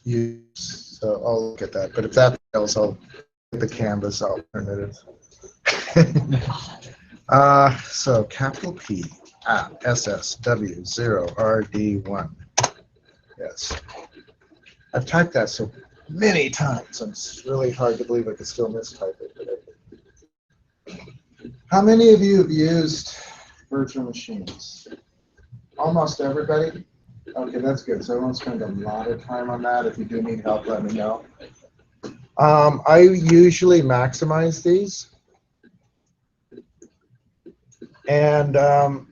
use. So I'll look at that. But if that fails, I'll get the Canvas alternative. So capital P at SSW0RD1. Yes. I've typed that so many times, and it's really hard to believe I could still mistype it. How many of you have used virtual machines? Almost everybody? Okay, that's good. So I won't spend a lot of time on that. If you do need help, let me know. I usually maximize these. And I'm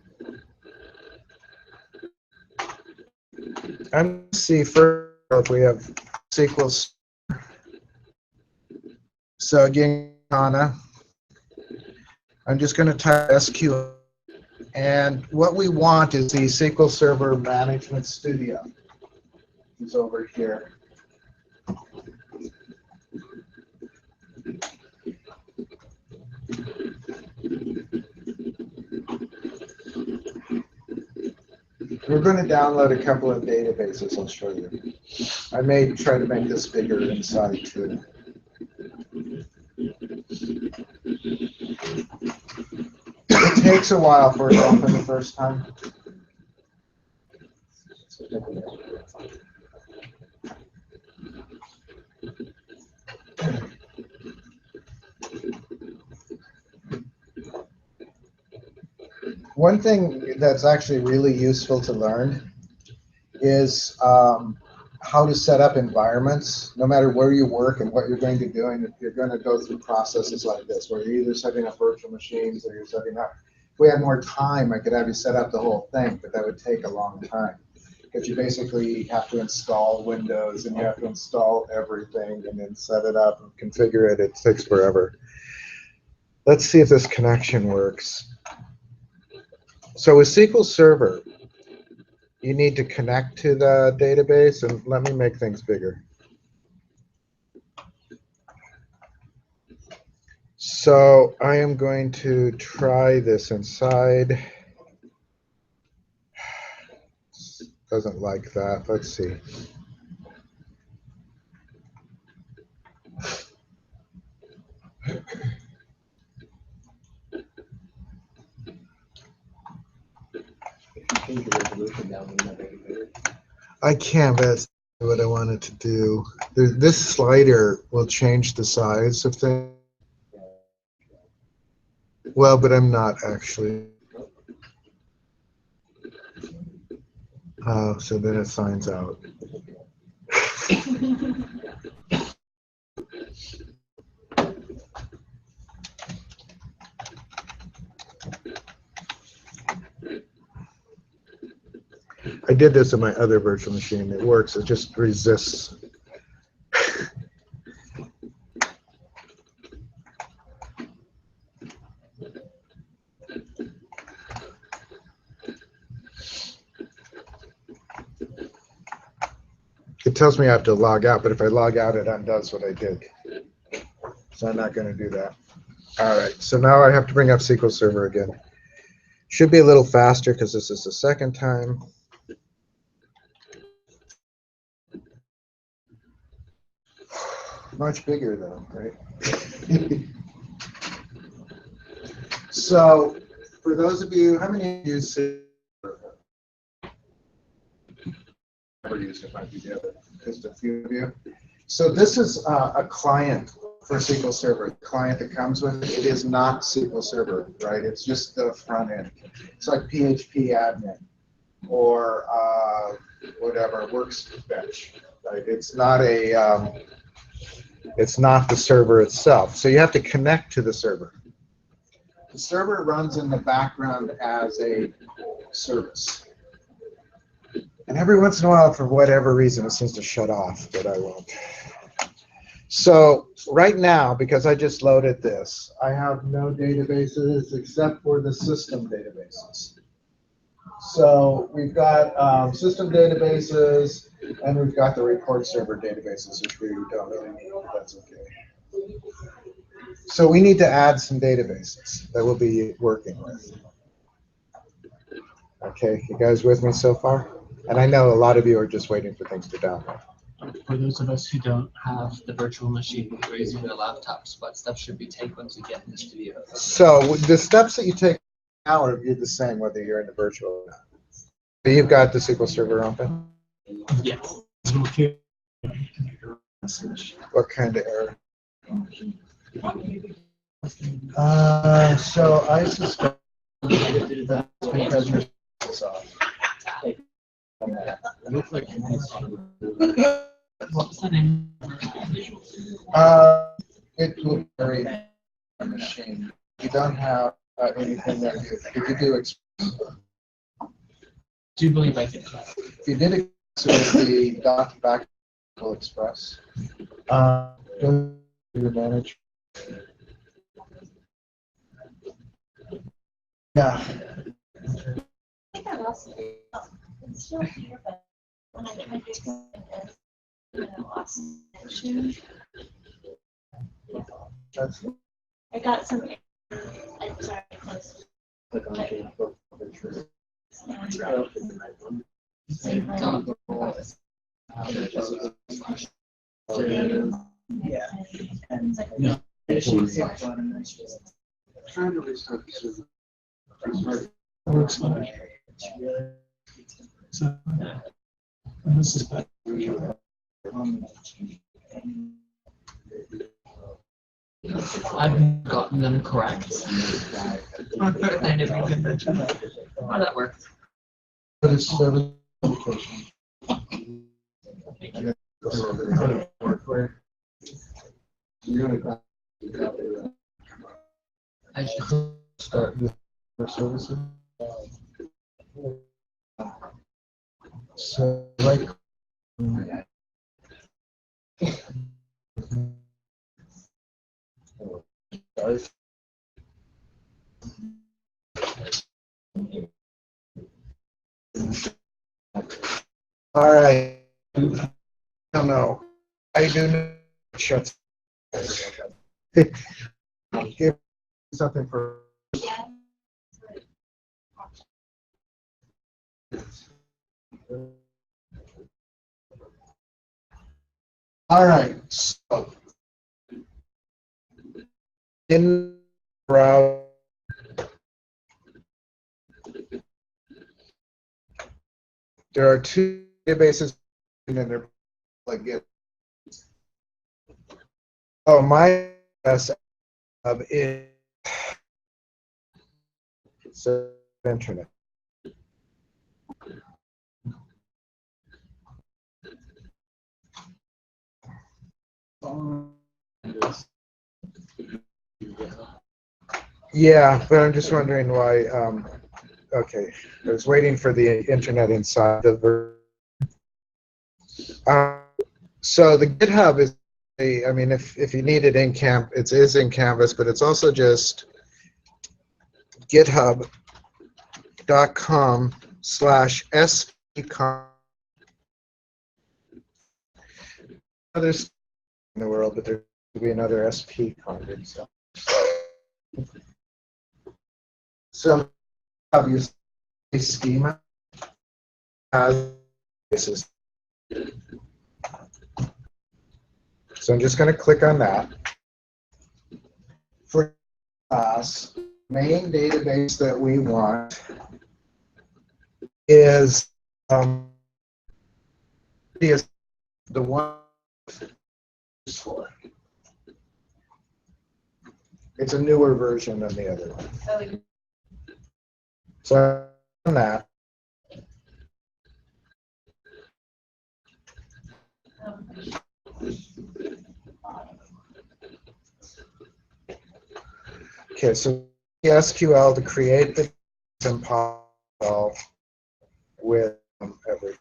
going to see first if we have SQL. So again, Anna, I'm just going to type SQL. And what we want is the SQL Server Management Studio. It's over here. We're going to download a couple of databases. I'll show you. I may try to make this bigger inside too. It takes a while for it to open the first time. One thing that's actually really useful to learn is how to set up environments, no matter where you work and what you're going to do. And if you're going to go through processes like this, where you're either setting up virtual machines or you're setting up, if we had more time, I could have you set up the whole thing, but that would take a long time. Because you basically have to install Windows and you have to install everything and then set it up and configure it. It takes forever. Let's see if this connection works. So with SQL Server, you need to connect to the database, and let me make things bigger. So I am going to try this inside. Doesn't like that. Let's see. I can, but that's what I wanted to do. This slider will change the size of things. Well, but I'm not actually. Oh, so then it signs out. I did this in my other virtual machine. It works. It just resists. It tells me I have to log out, but if I log out, it undoes what I did. So I'm not going to do that. All right, so now I have to bring up SQL Server again. Should be a little faster because this is the second time. Much bigger though, right? So for those of you, how many of you use SQL Server? Never used it, might be the other, just a few of you. So this is a client for SQL Server. The client that comes with it, it is not SQL Server, right? It's just the front end. It's like PHP admin or whatever, Worksbench, right? It's not a, it's not the server itself. So you have to connect to the server. The server runs in the background as a service. And every once in a while, for whatever reason, it seems to shut off, but I won't. So right now, because I just loaded this, I have no databases except for the system databases. So we've got system databases, and we've got the report server databases, which we don't really need, but that's okay. So we need to add some databases that we'll be working with. Okay, you guys with me so far? And I know a lot of you are just waiting for things to download. For those of us who don't have the virtual machine, we're using their laptops, what steps should we take once we get in the studio? So the steps that you take now are the same whether you're in the virtual or not. You've got the SQL Server open? Yes. What kind of error? So I suspect that's because your is off. What's the name? It will vary on the machine. You don't have anything that you could do. Do you believe I can? If you did it, so it would be back express. You manage. Yeah. I think I lost it. It's still here, but when I get my big one, I lost connection. I got some. I'm sorry, close. Yeah. Trying to restart the server. Works fine. So, and this is bad. I've gotten them correct. I never even mentioned that. Oh, that worked. But it's service application. I should Start with the services. So like all right. I don't know. I do know shuts. Give something for. All right. So in browser, there are two databases, and then they're like it. Oh, my best is so internet. Yeah, but I'm just wondering why. Okay, I was waiting for the internet inside the. So the GitHub is, I mean, if you need it in it is in Canvas, but it's also just github.com/spcon. Others in the world, but there could be another SP content. So obviously schema has basis. So I'm just going to click on that. For us, main database that we want is the one for. It's a newer version than the other one. So on that. Okay, so SQL to create the compile with everything.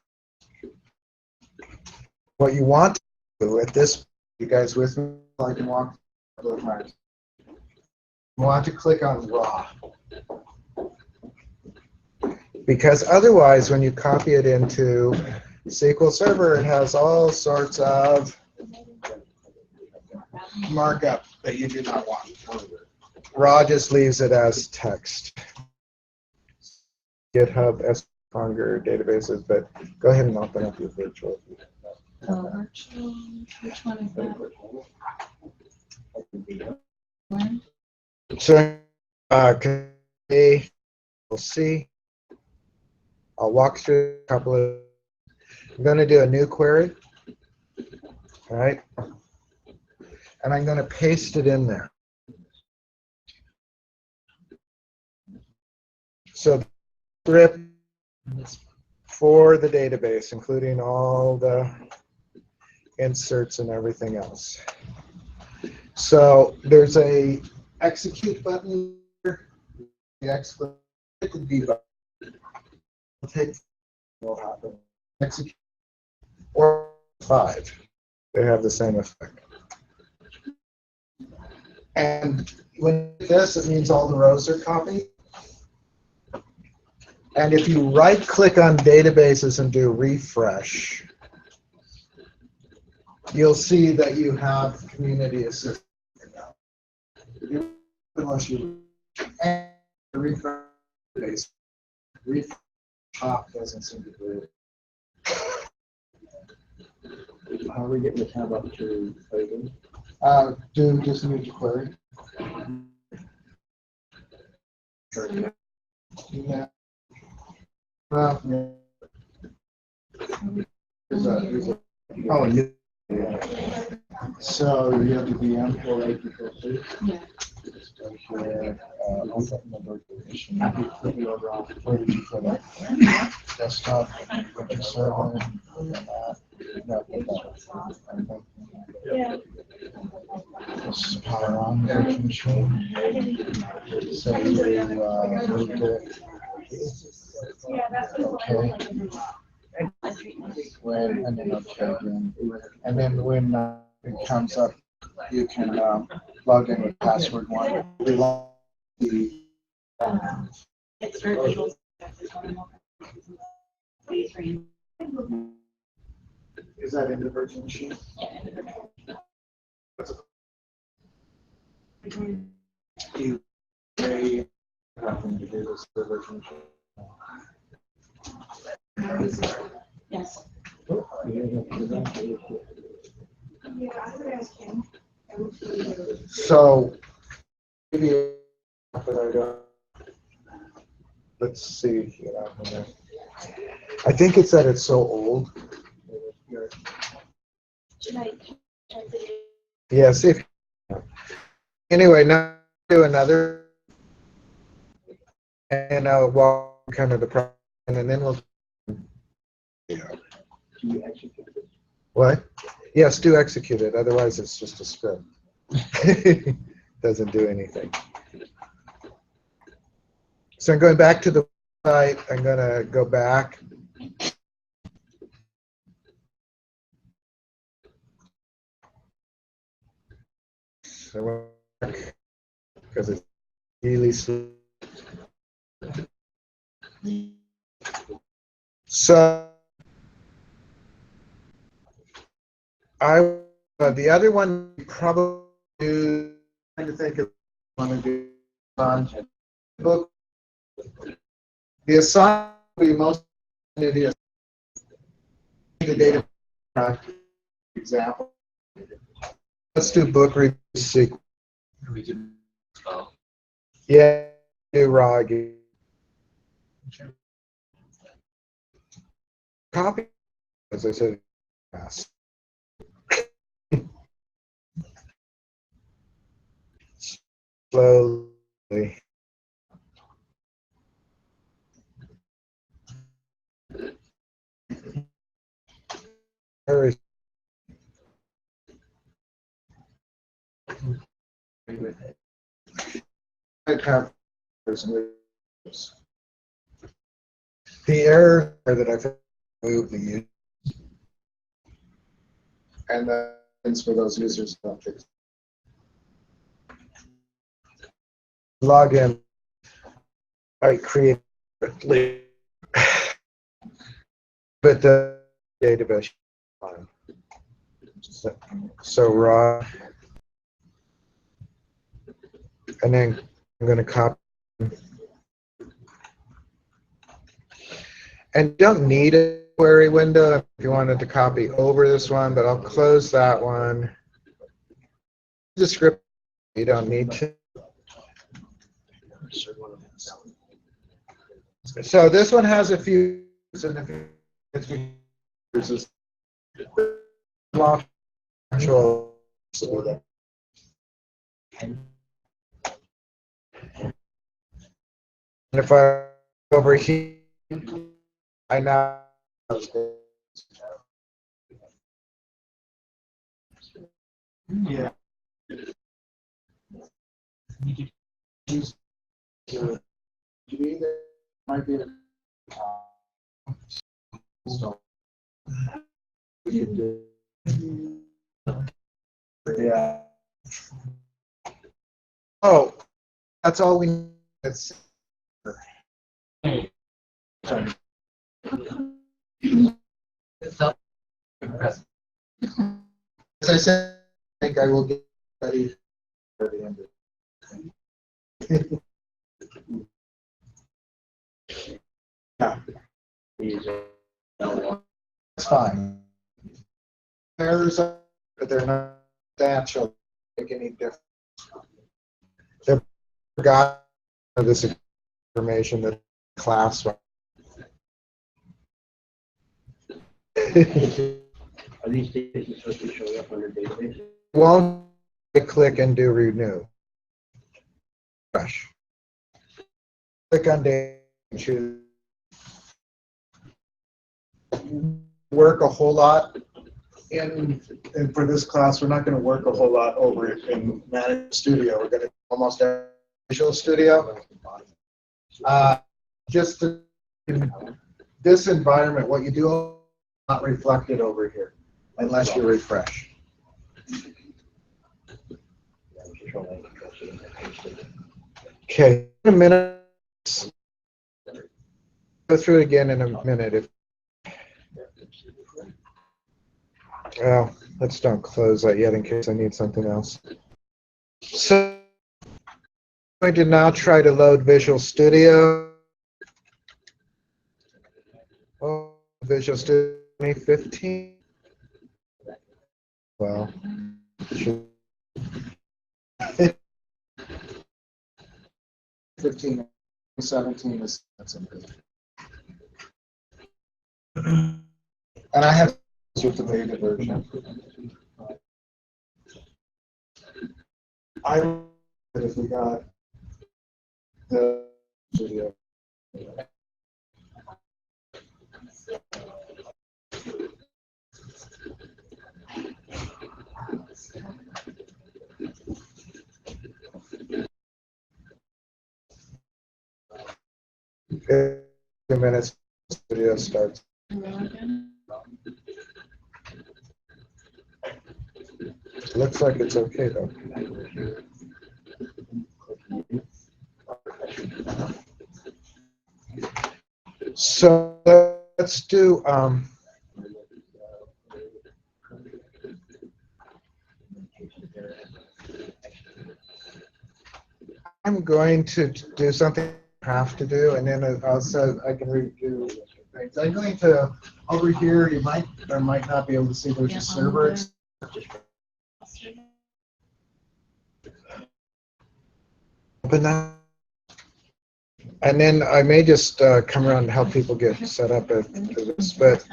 What you want to do at this, you guys with me? I can walk both times. You want to click on raw. Because otherwise, when you copy it into SQL Server, it has all sorts of markup that you do not want. Raw just leaves it as text. GitHub, Hunger databases, but go ahead and open up your virtual. Virtual, which one is that? One? So, we'll see. I'll walk through a couple of. I'm going to do a new query. All right. And I'm going to paste it in there. So the script for the database, including all the inserts and everything else. So there's a execute button here. The execute the D button. Will happen. Execute or 5. They have the same effect. And when this, it means all the rows are copied. And if you right-click on databases and do refresh, you'll see that you have community assistant. Unless you refresh database, refresh top doesn't seem to do it. How are we getting the tab up to open? Do just need to query. Yeah. Well, yeah. Oh, yeah. So you have the VM for right before two? Yeah. Open the virtualization. Quickly over on for the desktop, virtual server, and that. Yeah. This is power on the virtual machine. So you moved it. Okay. When, and then okay again. And then when it comes up, you can log in with password 1. It's virtual. Is that in the virtual machine? You may happen to do this for virtual machine. Yes. So, maybe let's see. I think it's that it's so old. Should I? Yes. Anyway, now do another, and I'll walk kind of the process, and then we'll. What? Yes, do execute it. Otherwise, it's just a script. Doesn't do anything. So I'm going back to the site. I'm going to go back. So because it's really slow. So the other one probably do, trying to think of want to do on book. The assignment will be most the data example. Let's do book review sequence. We can spell. Yeah, do raw again. Copy, as I said. Yes. Slowly. Very. The error that I found moved the user, and that's for those users don't fix. Log in. I create it, but the database fine. So raw, and then I'm going to copy. And don't need it query window if you wanted to copy over this one, but I'll close that one. Description, you don't need to. So this one has a few, actual. And if I over here, I now. Yeah. Might be. Yeah. Oh, that's all we need. It's as I said, I think I will get ready for the end of it. Yeah. That's fine. There's but they're not substantial. Make any difference. They forgot this information that class. Are these data supposed to show up on your database? Won't click and do renew. Fresh. Click on data and choose. Work a whole lot in for this class. We're not going to work a whole lot over in Manage Studio. We're going to almost Visual Studio. Just in this environment, what you do is not reflected over here unless you refresh. Okay, in a minute. Go through it again in a minute. Well, let's don't close that yet in case I need something else. So I'm going to now try to load Visual Studio. Oh, Visual Studio 2015. Well, 15, 17 is that's okay. And I have with the beta version. If we got the video. Okay, 2 minutes, video starts. Looks like it's okay though. So let's do I'm going to do something I have to do, and then also I can redo things. I'm going to over here. You might or might not be able to see. There's a server. Open that. And then I may just come around and help people get set up for this, but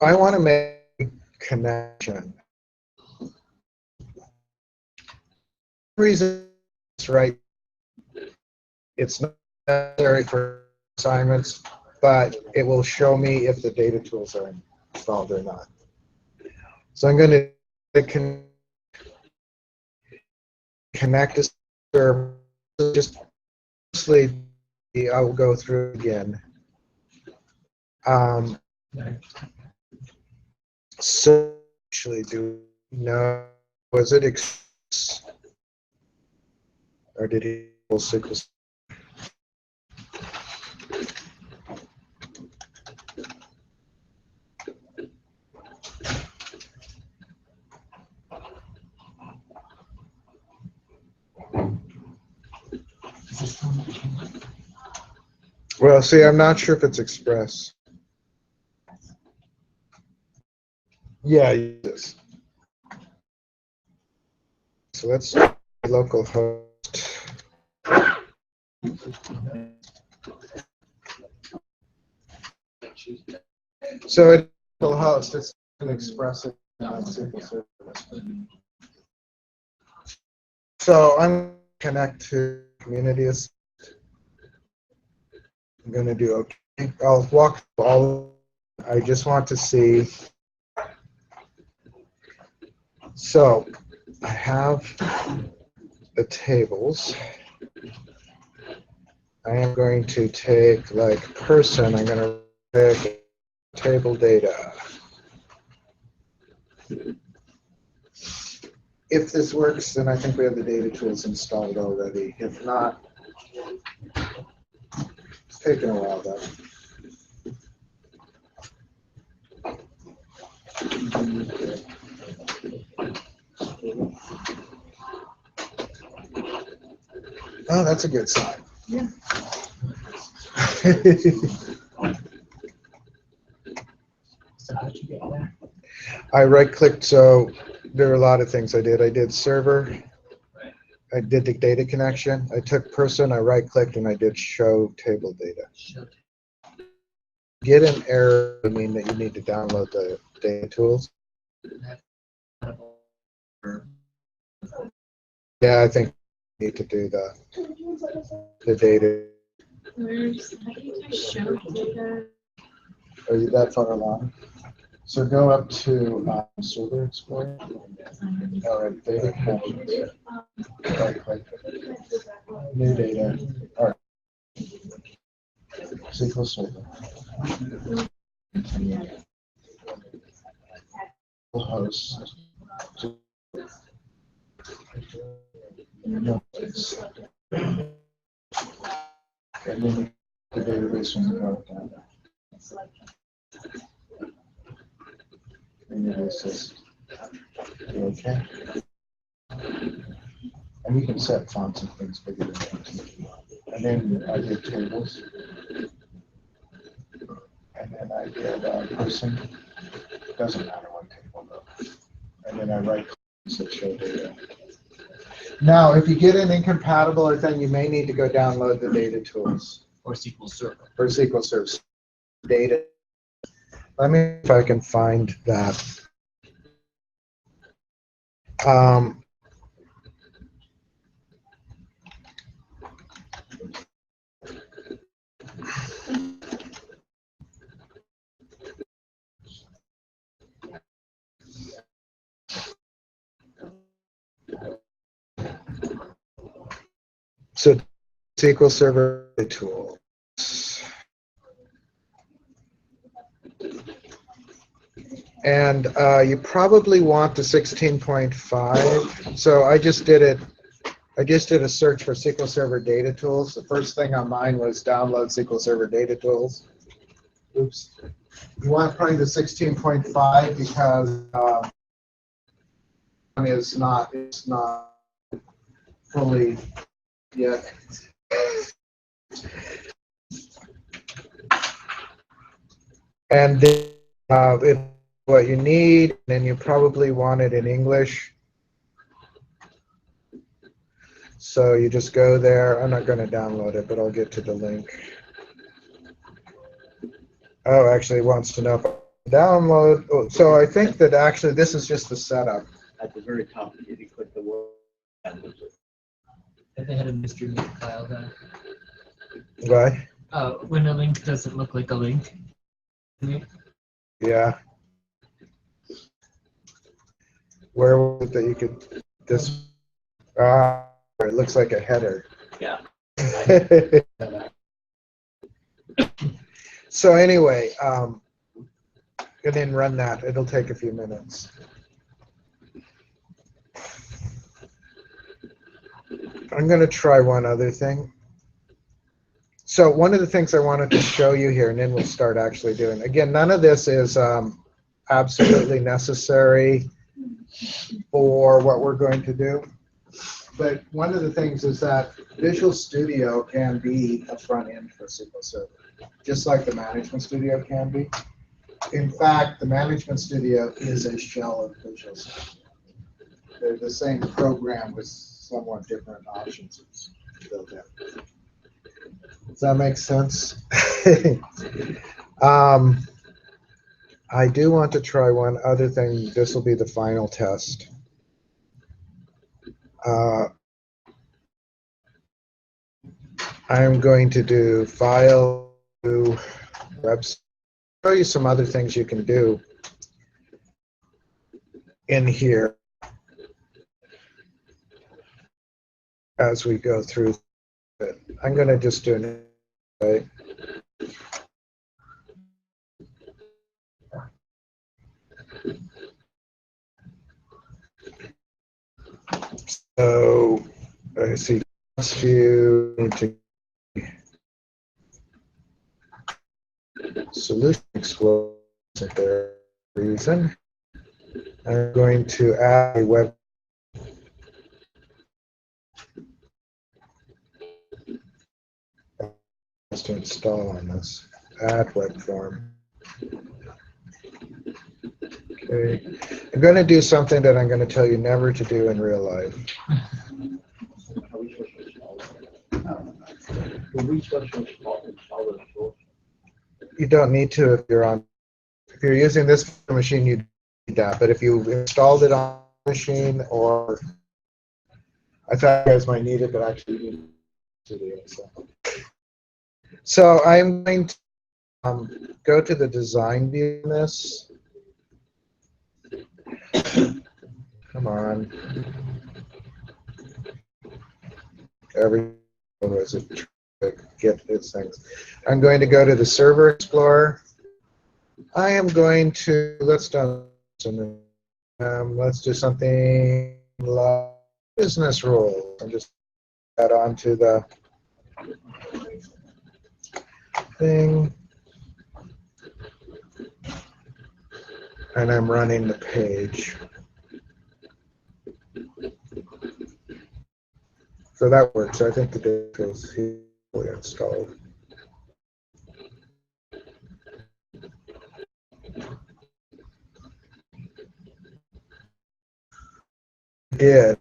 I want to make a connection. The reason it's right, it's not necessary for assignments, but it will show me if the data tools are installed or not. So I'm going to connect a server. Just mostly I will go through again. So actually, do we know, was it or did he SQL? Well, see, I'm not sure if it's Express. Yeah, yes. So let's try localhost. So it's localhost, it's an expressive SQL Server. So I'm going to connect to community. I'm going to do OK. I'll walk through all. I just want to see. So I have the tables. I am going to take like person. I'm going to pick table data. If this works, then I think we have the data tools installed already. If not, it's taken a while though. Oh, that's a good sign. Yeah. So how'd you get there? I right-clicked, so there are a lot of things I did. I did server. Right. I did the data connection. I took person, I right-clicked, and I did show table data. Show Get an error, I mean that you need to download the data tools. Yeah, I think you need to do the data. Where's, how do you do show data? Are you that far along? So go up to Server Explorer. All right, data connection. Right-click. New data. All right. SQL Server. Host. No, it's- And then the database from the product data. And it is just okay. And you can set fonts and things bigger than that. And then I did tables. And then I did person. Doesn't matter what table though. And then I right-click and say show data. Now, if you get an incompatible thing, you may need to go download the data tools or SQL Server. or SQL Server data. Let me see if I can find that. So SQL Server tool. And you probably want the 16.5. So I just did it. I just did a search for SQL Server data tools. The first thing on mine was download SQL Server data tools. Oops. You want probably the 16.5 because it's not fully yet. And then if what you need, then you probably want it in English. So you just go there. I'm not going to download it, but I'll get to the link. Oh, actually it wants to know if I download. Oh, so I think that actually this is just the setup. At the very top, if you click the word. If they had a mystery link file then. Right? When a link doesn't look like a link. Yeah. Where was it that you could this? It looks like a header. Yeah. So anyway, and then run that. It'll take a few minutes. I'm going to try one other thing. So one of the things I wanted to show you here, and then we'll start actually doing. Again, none of this is absolutely necessary for what we're going to do. But one of the things is that Visual Studio can be a front end for SQL Server, just like the Management Studio can be. In fact, the Management Studio is a shell of Visual Studio. They're the same program with somewhat different options built in. Does that make sense? I do want to try one other thing. This will be the final test. I'm going to do File, do Website. Show you some other things you can do in here as we go through it. I'm going to just do an right. So I see view into Solution Explorer for a reason. I'm going to add a web to install on this. Add web form. Okay. I'm going to do something that I'm going to tell you never to do in real life. Are we supposed to install it? Are we supposed to install the source? You don't need to if you're using this machine, you need that. But if you installed it on a machine, or I thought you guys might need it, but actually you need to do it. So I'm going to go to the design view in this. Come on. Every was a get these things. I'm going to go to the Server Explorer. I am going to let's do something like business rules. I'm just add on to the thing, and I'm running the page. So that works. I think the data is fully installed. Did,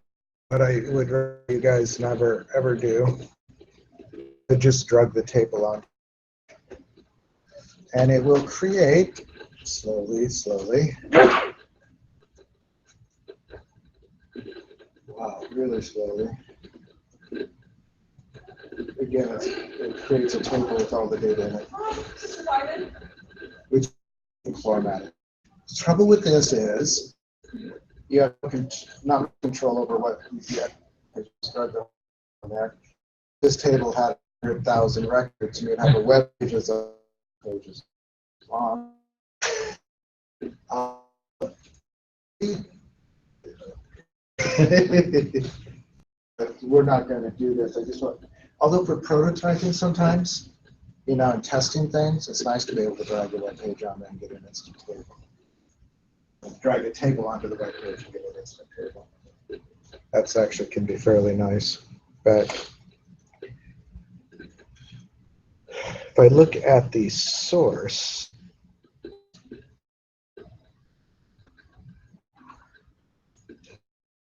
but I would rather you guys never ever do. I just drag the table on, and it will create slowly. Wow, really slowly. Again, it creates a table with all the data in it, which is formatted. The trouble with this is you have not control over what you get. I just got the on there. This table had 100,000 records, and you'd have a web page of pages long. We're not going to do this. I just want, although for prototyping sometimes, and testing things, it's nice to be able to drag a web page on there and get an instant table. Drag a table onto the web page and get an instant table. That's actually can be fairly nice. But if I look at the source,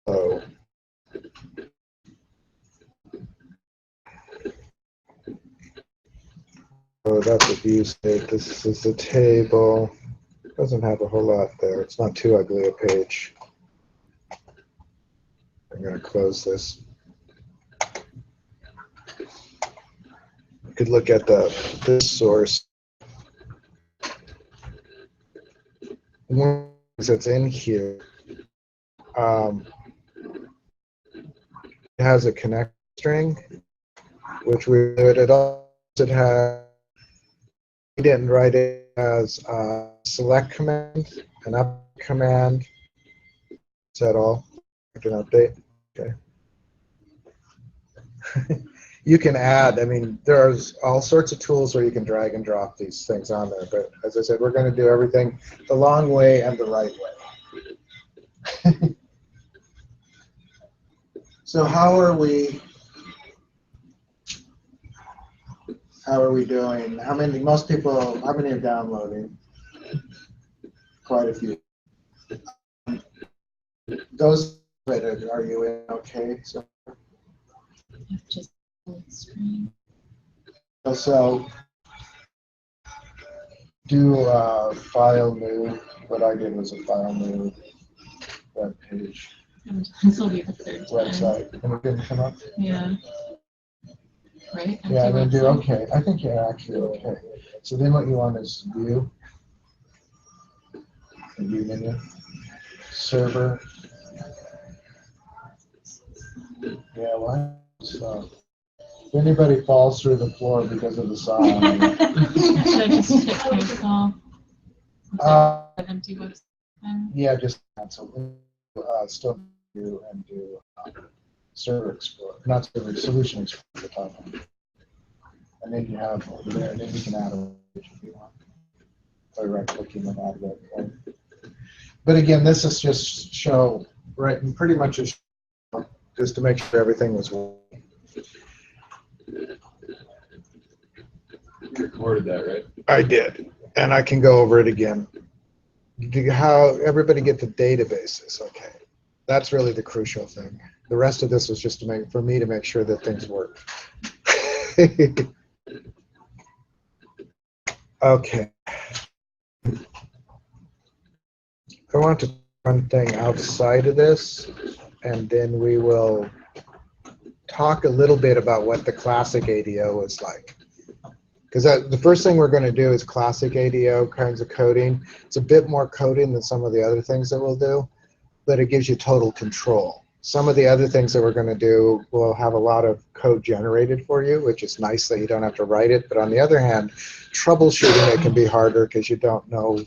oh, that's a view state. This is the table. Doesn't have a whole lot there. It's not too ugly a page. I'm going to close this. You could look at this source. One of the things that's in here, it has a connect string, which we did it all. It has. We didn't write it as a select command, an up command. Is that all? I can update. Okay. You can add. I mean, there's all sorts of tools where you can drag and drop these things on there. But as I said, we're going to do everything the long way and the right way. So how are we doing? How many are downloading? quite a few. Those, are you in okay? So, Just screen. so do file new. What I did was a file new web page This will be the third time. website, and it didn't come up. Yeah. Right? Yeah, Empty then do website. okay. I think you're actually okay. So then what you want is view, the view menu, server. Yeah, why? So if anybody falls through the floor because of the sound, Should I just hit cancel? An empty website. yeah, just cancel. Still do and do server explorer, not server solution explorer at the top. And then you have over there, and then you can add a page if you want by right clicking and add web code. But again, this is just show, right, and pretty much just to make sure everything was working. You recorded that, right? I did, and I can go over it again. How everybody get the databases, okay. That's really the crucial thing. The rest of this was just for me to make sure that things work. Okay. I want to do one thing outside of this, and then we will talk a little bit about what the classic ADO is like. Because the first thing we're going to do is classic ADO kinds of coding. It's a bit more coding than some of the other things that we'll do, but it gives you total control. Some of the other things that we're going to do will have a lot of code generated for you, which is nice that you don't have to write it. But on the other hand, troubleshooting it can be harder because you don't know,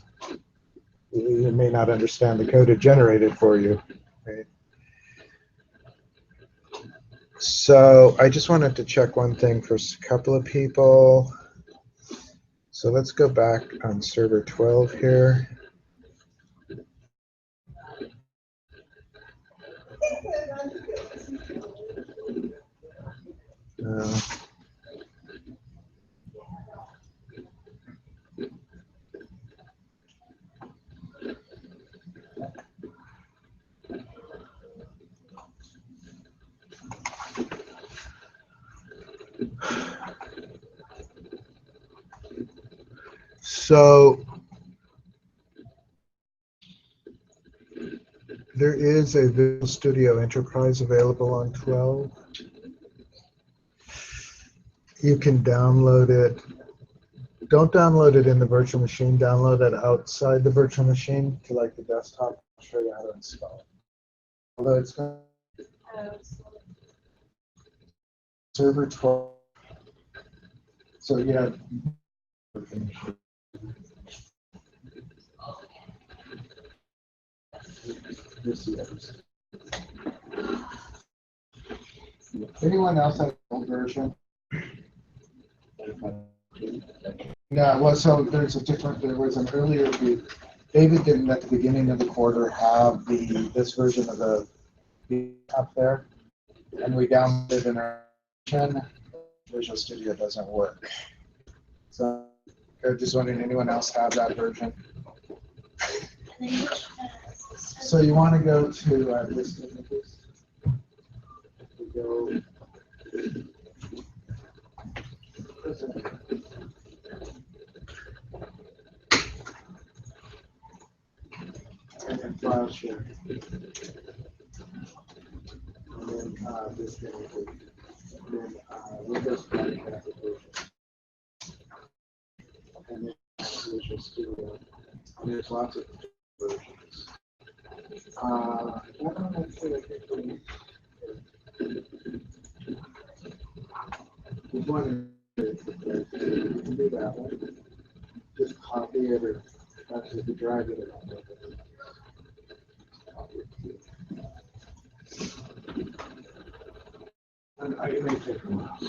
you may not understand the code it generated for you. Right? So I just wanted to check one thing for a couple of people. So let's go back on server 12 here. So there is a Visual Studio Enterprise available on 12. You can download it. Don't download it in the virtual machine. Download it outside the virtual machine to like the desktop. I'll show you how to install it. Although it's server 12. So yeah. Anyone else have an old version? No, well, so there was an earlier, David didn't at the beginning of the quarter have this version of the up there, and we downloaded an version. Visual Studio doesn't work. So I'm just wondering, anyone else have that version? So you want to go to list images. Go. And then file share. And then this image. And then Windows Project application. And then Visual Studio. There's lots of versions. There's one you can do that one. Just copy it or actually the drive it. And I may take them out.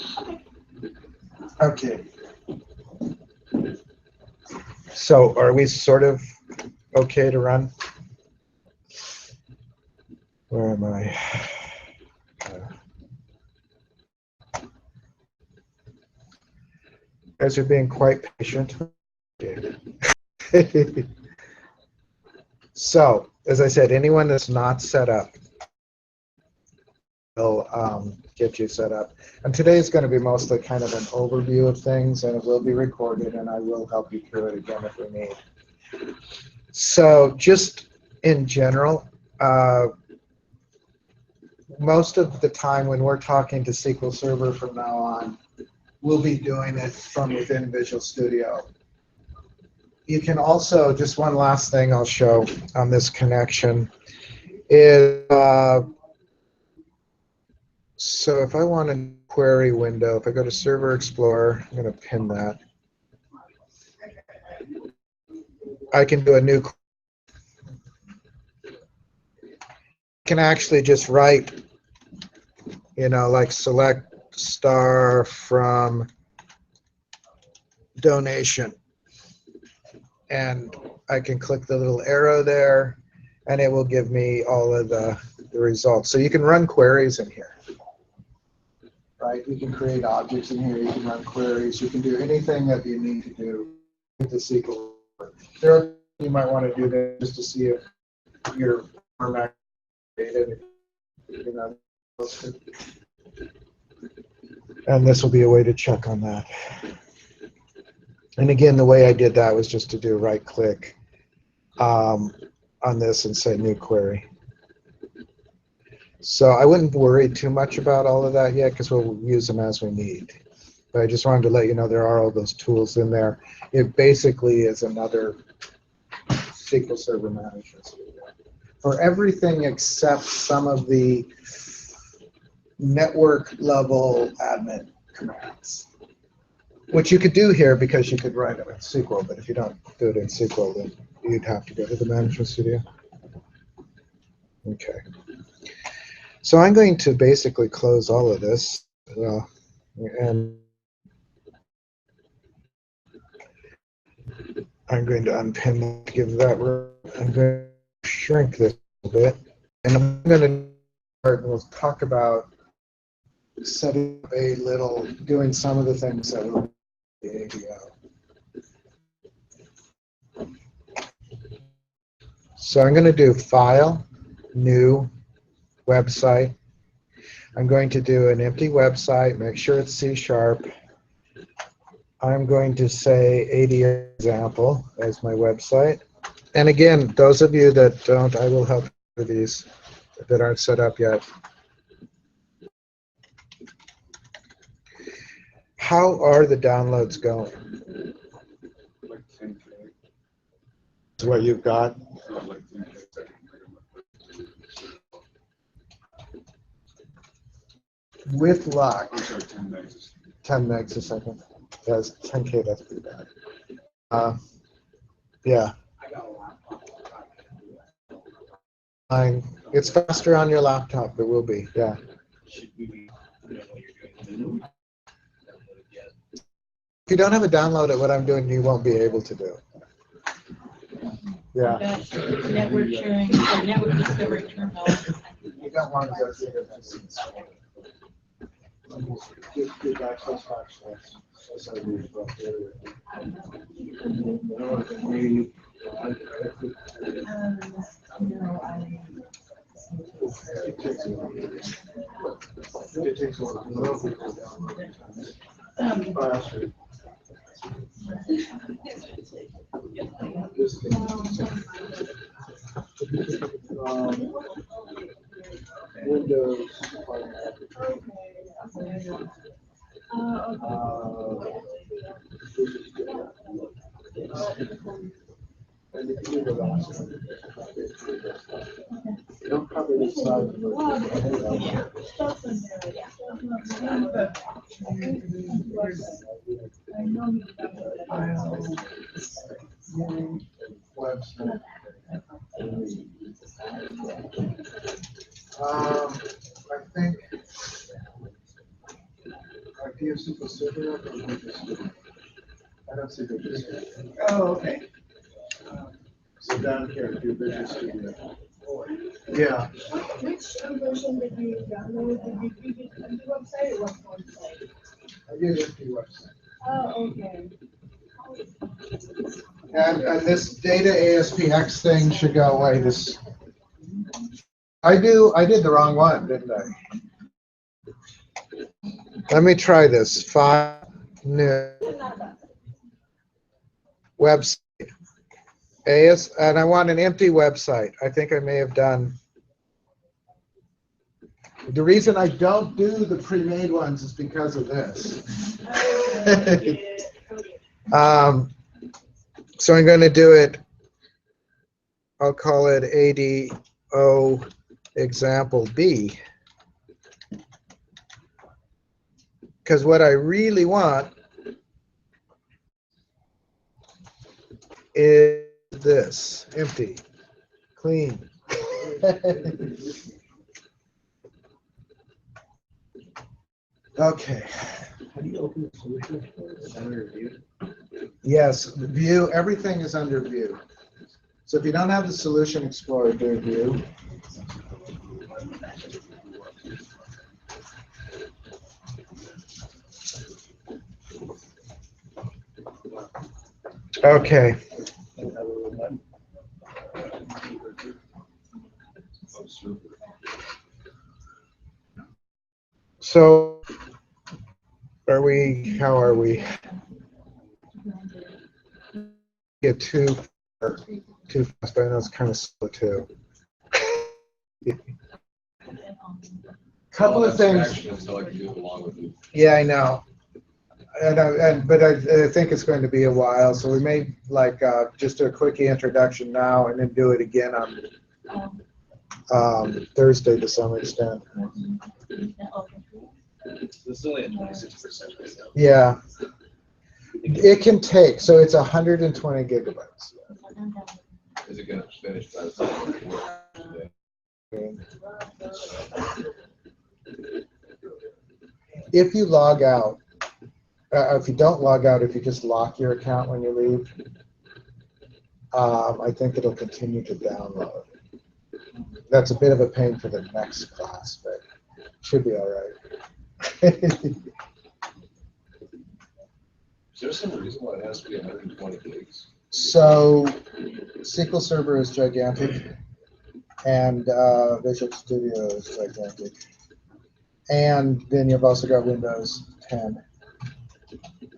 Okay. So are we sort of okay to run? Where am I? You guys are being quite patient. Okay. So, as I said, anyone that's not set up will get you set up. And today is going to be mostly kind of an overview of things, and it will be recorded, and I will help you through it again if we need. So, just in general, most of the time when we're talking to SQL Server from now on, we'll be doing it from within Visual Studio. You can also, just one last thing I'll show on this connection is, so if I want a query window, if I go to Server Explorer, I'm going to pin that. I can do a new, can actually just write, like select star from donation. And I can click the little arrow there, and it will give me all of the results. So you can run queries in here. Right? You can create objects in here. You can run queries. You can do anything that you need to do with the SQL. There, you might want to do that just to see if your format data, and this will be a way to check on that. And again, the way I did that was just to do right click on this and say new query. So I wouldn't worry too much about all of that yet because we'll use them as we need. But I just wanted to let you know there are all those tools in there. It basically is another SQL Server management studio for everything except some of the network level admin commands, which you could do here because you could write them in SQL. But if you don't do it in SQL, then you'd have to go to the management studio. Okay. So I'm going to basically close all of this, and I'm going to unpin to give that room. I'm going to shrink this a bit, and I'm going to start, and we'll talk about setting up a little, doing some of the things that will be the ADO. So I'm going to do File, New, Website. I'm going to do an empty website, make sure it's C#. I'm going to say ADO example as my website. And again, those of you that don't, I will help with these that aren't set up yet. How are the downloads going? Like 10K. Is what you've got? Like 10K. With luck, I'm sorry, 10 megs. 10 megs a second. That's 10K, that's pretty bad. Yeah. Fine. It's faster on your laptop, it will be, yeah. If you don't have a download at what I'm doing, you won't be able to do. Yeah. Network sharing, or network discovery terminal. You don't want to go through the do backslash backslash. It takes a while. Windows. And if you do the last one, don't cover the side. Website. I think. Do you have SQL Server up or Visual Studio? I don't see Visual Studio. Oh, okay. So down here, do Visual Studio. Yeah. Which version did you download? Did you keep it on the website or what website? I did empty website. Oh, okay. And this data ASPX thing should go away. I did the wrong one, didn't I? Let me try this. File new website. And I want an empty website. I think I may have done. The reason I don't do the pre-made ones is because of this. So I'm going to do it. I'll call it ADO example B. Because what I really want is this, empty, clean. Okay. How do you open the solution? Under review? Yes, view, everything is under view. So if you don't have the Solution Explorer, do view. Okay. So how are we? Get too fast, but I know it's kind of slow too. Couple of things. Yeah, I know. But I think it's going to be a while, so we may just do a quick introduction now and then do it again on Thursday to some extent. This is only at 26% right now. Yeah, it can take. So it's 120 gigabytes. Is it going to finish by the time? If you log out, if you don't log out, if you just lock your account when you leave, I think it'll continue to download. That's a bit of a pain for the next class, but it should be all right. Is there some reason why it has to be 120 gigs? So SQL Server is gigantic, and Visual Studio is gigantic. And then you've also got Windows 10.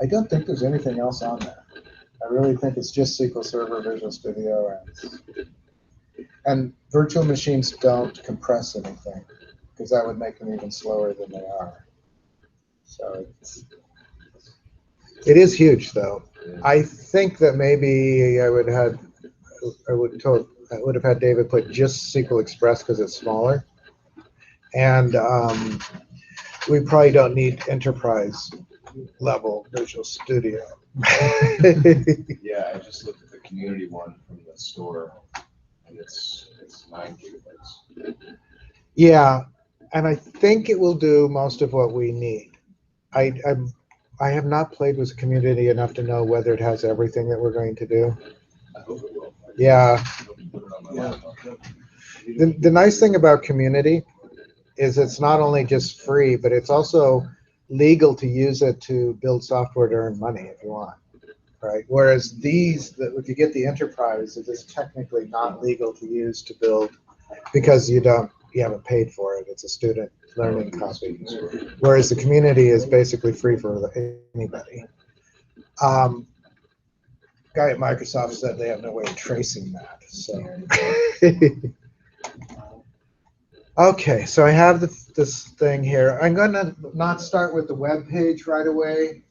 I don't think there's anything else on there. I really think it's just SQL Server, Visual Studio, and virtual machines don't compress anything, because that would make them even slower than they are. So it is huge, though. I think that maybe I would have had David put just SQL Express because it's smaller, and we probably don't need enterprise level Visual Studio. Yeah, I just looked at the community one from the store, and it's 9 gigabytes. Yeah, and I think it will do most of what we need. I have not played with the community enough to know whether it has everything that we're going to do. I hope it will. Yeah. I hope you put it on my laptop. The nice thing about community is it's not only just free, but it's also legal to use it to build software to earn money if you want, right? Whereas if you get the enterprise, it is technically not legal to use to build because you haven't paid for it. It's a student learning copy. Whereas the community is basically free for anybody. Guy at Microsoft said they have no way of tracing that. So, okay, so I have this thing here. I'm going to not start with the web page right away.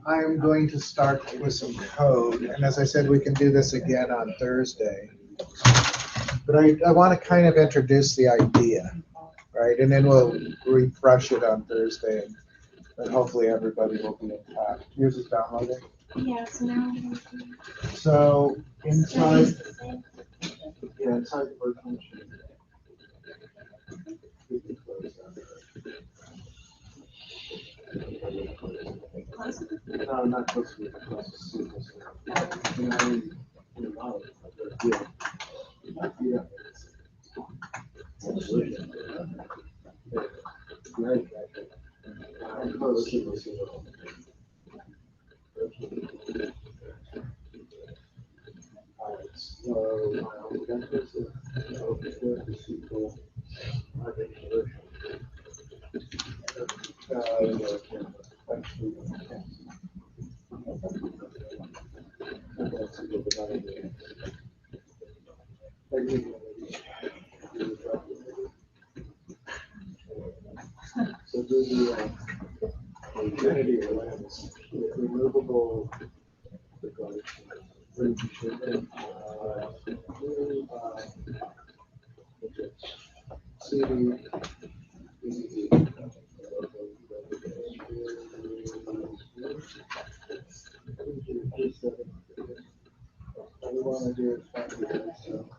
I'm going to start with some code, and as I said, we can do this again on Thursday. But I want to kind of introduce the idea, right? And then we'll refresh it on Thursday, and hopefully everybody will be intact. Yours is downloading. Yeah, so now. So inside the virtual machine. No, not close to it. Close to it. removable object solution. So do the infinity lens with removable CD. All we want to do is find it. So.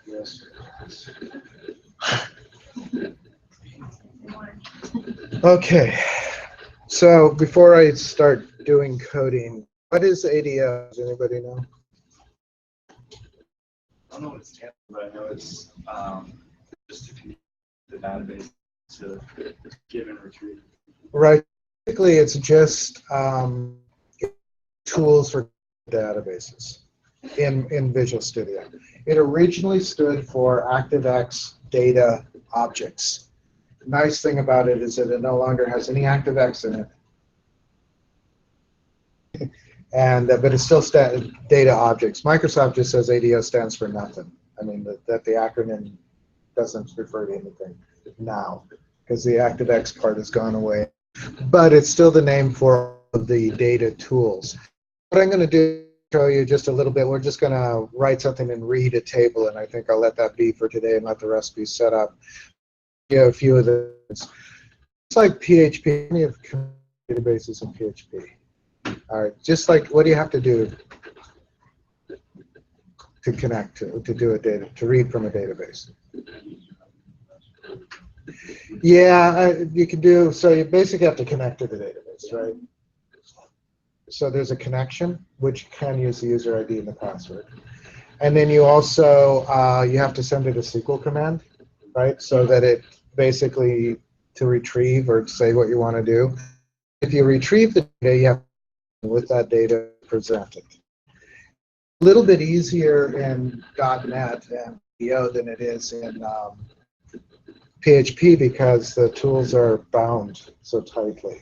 Yes. Okay, so before I start doing coding, what is ADO? Does anybody know? I don't know what it stands for, but I know it's just to connect the database to give and retrieve. Right. Basically, it's just tools for databases in Visual Studio. It originally stood for ActiveX Data Objects. The nice thing about it is that it no longer has any ActiveX in it. And but it's still data objects. Microsoft just says ADO stands for nothing. I mean, that the acronym doesn't refer to anything now because the ActiveX part has gone away. But it's still the name for the data tools. What I'm going to do is show you just a little bit. We're just going to write something and read a table, and I think I'll let that be for today and let the rest be set up. A few of those. It's like PHP. Many of databases in PHP. All right, just like what do you have to do to connect to do a data to read from a database? Yeah, you can do so. You basically have to connect to the database, right? So there's a connection which can use the user ID and the password, and then you also you have to send it a SQL command, right? So that it basically to retrieve or say what you want to do. If you retrieve the data, you have to with that data presented. A little bit easier in .NET and ADO than it is in PHP because the tools are bound so tightly.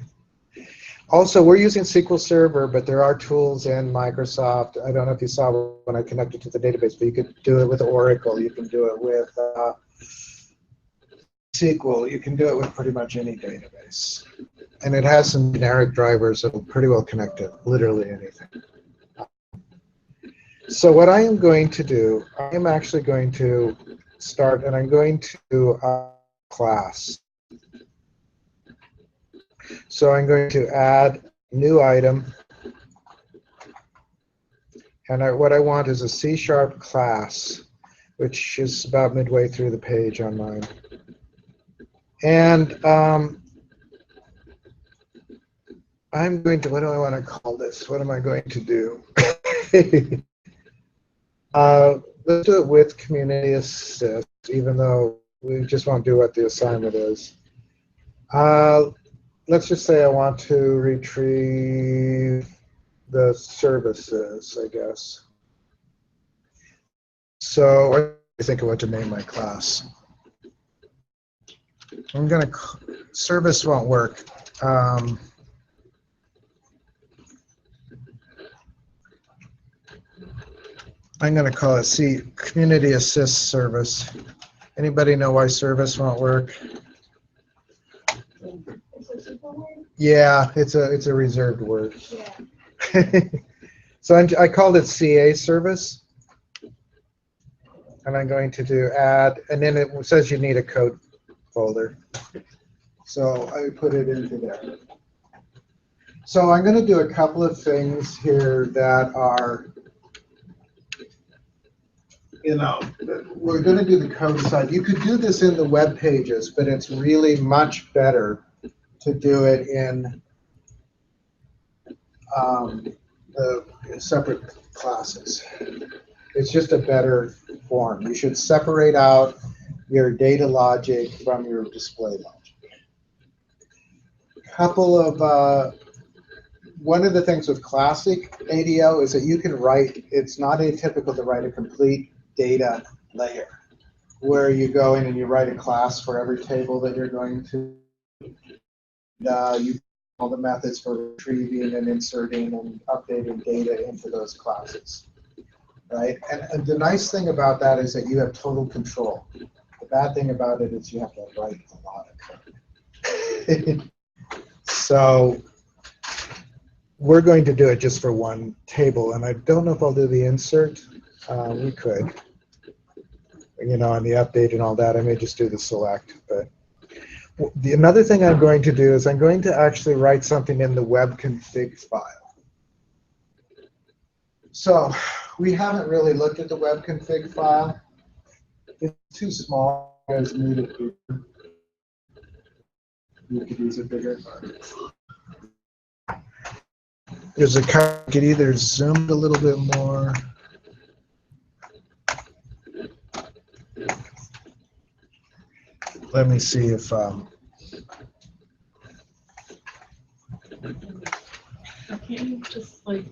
Also, we're using SQL Server, but there are tools in Microsoft. I don't know if you saw when I connected to the database, but you could do it with Oracle. You can do it with SQL. You can do it with pretty much any database. And it has some generic drivers that will pretty well connect to literally anything. So what I am going to do, I am actually going to start, and I'm going to class. So I'm going to add new item, and what I want is a C# class, which is about midway through the page on mine. And I'm going to, what do I want to call this? What am I going to do? Let's do it with community assist, even though we just won't do what the assignment is. Let's just say I want to retrieve the services, I guess. So I think of what to name my class. I'm going to, service won't work. I'm going to call it Community Assist Service. Anybody know why service won't work? It's a super word. Yeah, it's a reserved word. Yeah. So I called it CA service. And I'm going to do add, and then it says you need a code folder. So I put it into there. So I'm going to do a couple of things here that are, we're going to do the code side. You could do this in the web pages, but it's really much better to do it in the separate classes. It's just a better form. You should separate out your data logic from your display logic. One of the things with classic ADO is that you can write, it's not atypical to write a complete data layer where you go in and you write a class for every table that you're going to. You all the methods for retrieving and inserting and updating data into those classes. Right? And the nice thing about that is that you have total control. The bad thing about it is you have to write a lot of code. So we're going to do it just for one table, and I don't know if I'll do the insert. We could. On the update and all that, I may just do the select. But another thing I'm going to do is I'm going to actually write something in the web config file. So we haven't really looked at the web config file. It's too small. You guys need it bigger. You could use it bigger. There's a card you could either zoom a little bit more. Let me see if Can't you just like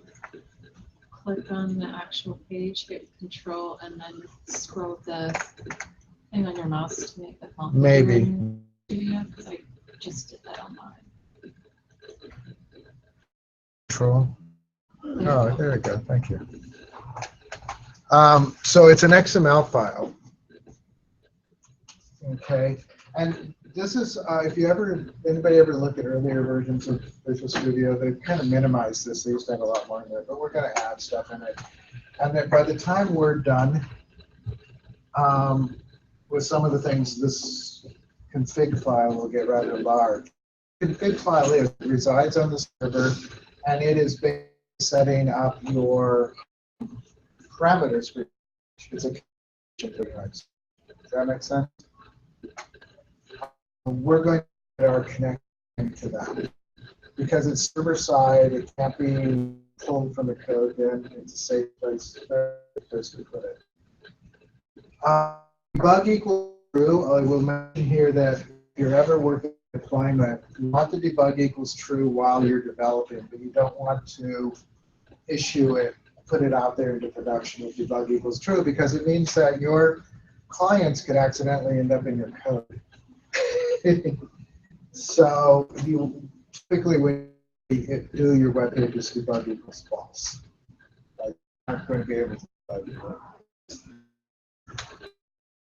click on the actual page, hit control, and then scroll the thing on your mouse to make the font? maybe. Because I just did that on mine. Control. Oh, there we go. Thank you. So it's an XML file. Okay, and this is if anybody ever looked at earlier versions of Visual Studio, they kind of minimized this. They used to have a lot more in there, but we're going to add stuff in it. And then by the time we're done with some of the things, this config file will get rather large. Config file resides on the server, and it is basically setting up your parameters for it's a Does that make sense? We're going to get our connection to that because it's server side. It can't be pulled from the code. Then it's a safe place to put it. Debug equals true. I will mention here that if you're ever working with deployment, you want the debug equals true while you're developing, but you don't want to issue it, put it out there into production with debug equals true, because it means that your clients could accidentally end up in your code. So you typically when you do your web pages, debug equals false. You're not going to be able to debug it.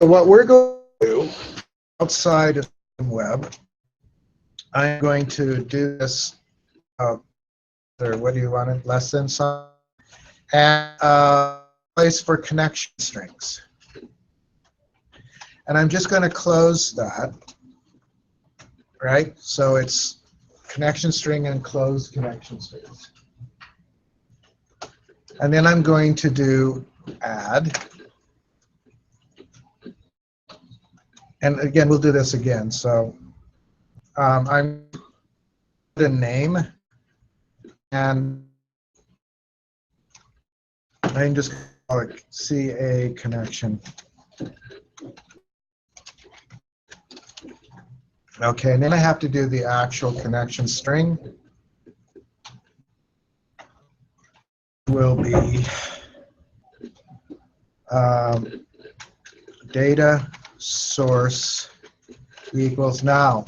So what we're going to do outside of the web, I'm going to do this. What do you want it? Less than sign and place for connection strings. And I'm just going to close that. Right? So it's connection string and closed connection strings. And then I'm going to do add. And again, we'll do this again. So I'm the name, and I can just call it CA connection. Okay, and then I have to do the actual connection string. Will be data source equals. Now,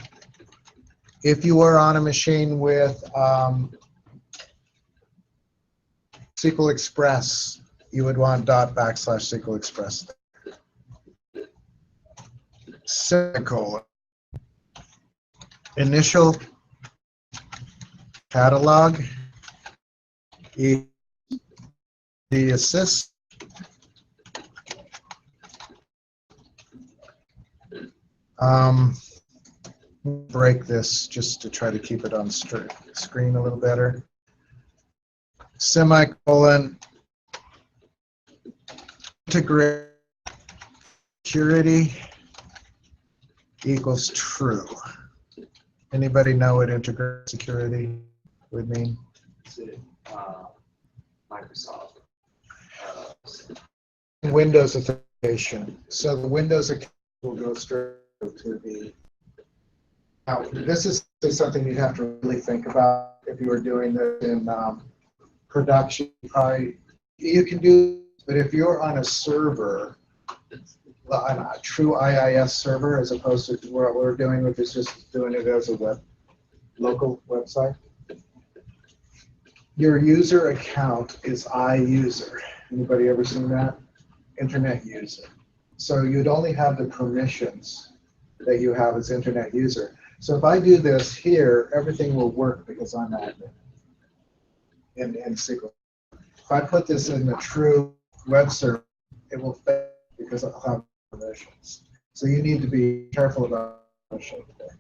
if you are on a machine with SQL Express you would want dot backslash SQL Express. Semicolon. Initial catalog, the assist, break this just to try to keep it on screen a little better. Semicolon, integrate security equals true. Anybody know what integrate security would mean? Is it, Microsoft? Windows authentication. So the Windows account will go straight to the. Now, this is something you'd have to really think about if you were doing this in production. You can do, but if you're on a server, on a true IIS server, as opposed to what we're doing, which is just doing it as a local website, your user account is iUser. Anybody ever seen that? Internet user. So you'd only have the permissions that you have as internet user. So if I do this here, everything will work because I'm admin in SQL. If I put this in the true web server, it will fail because I'll have permissions. So you need to be careful about permissions there.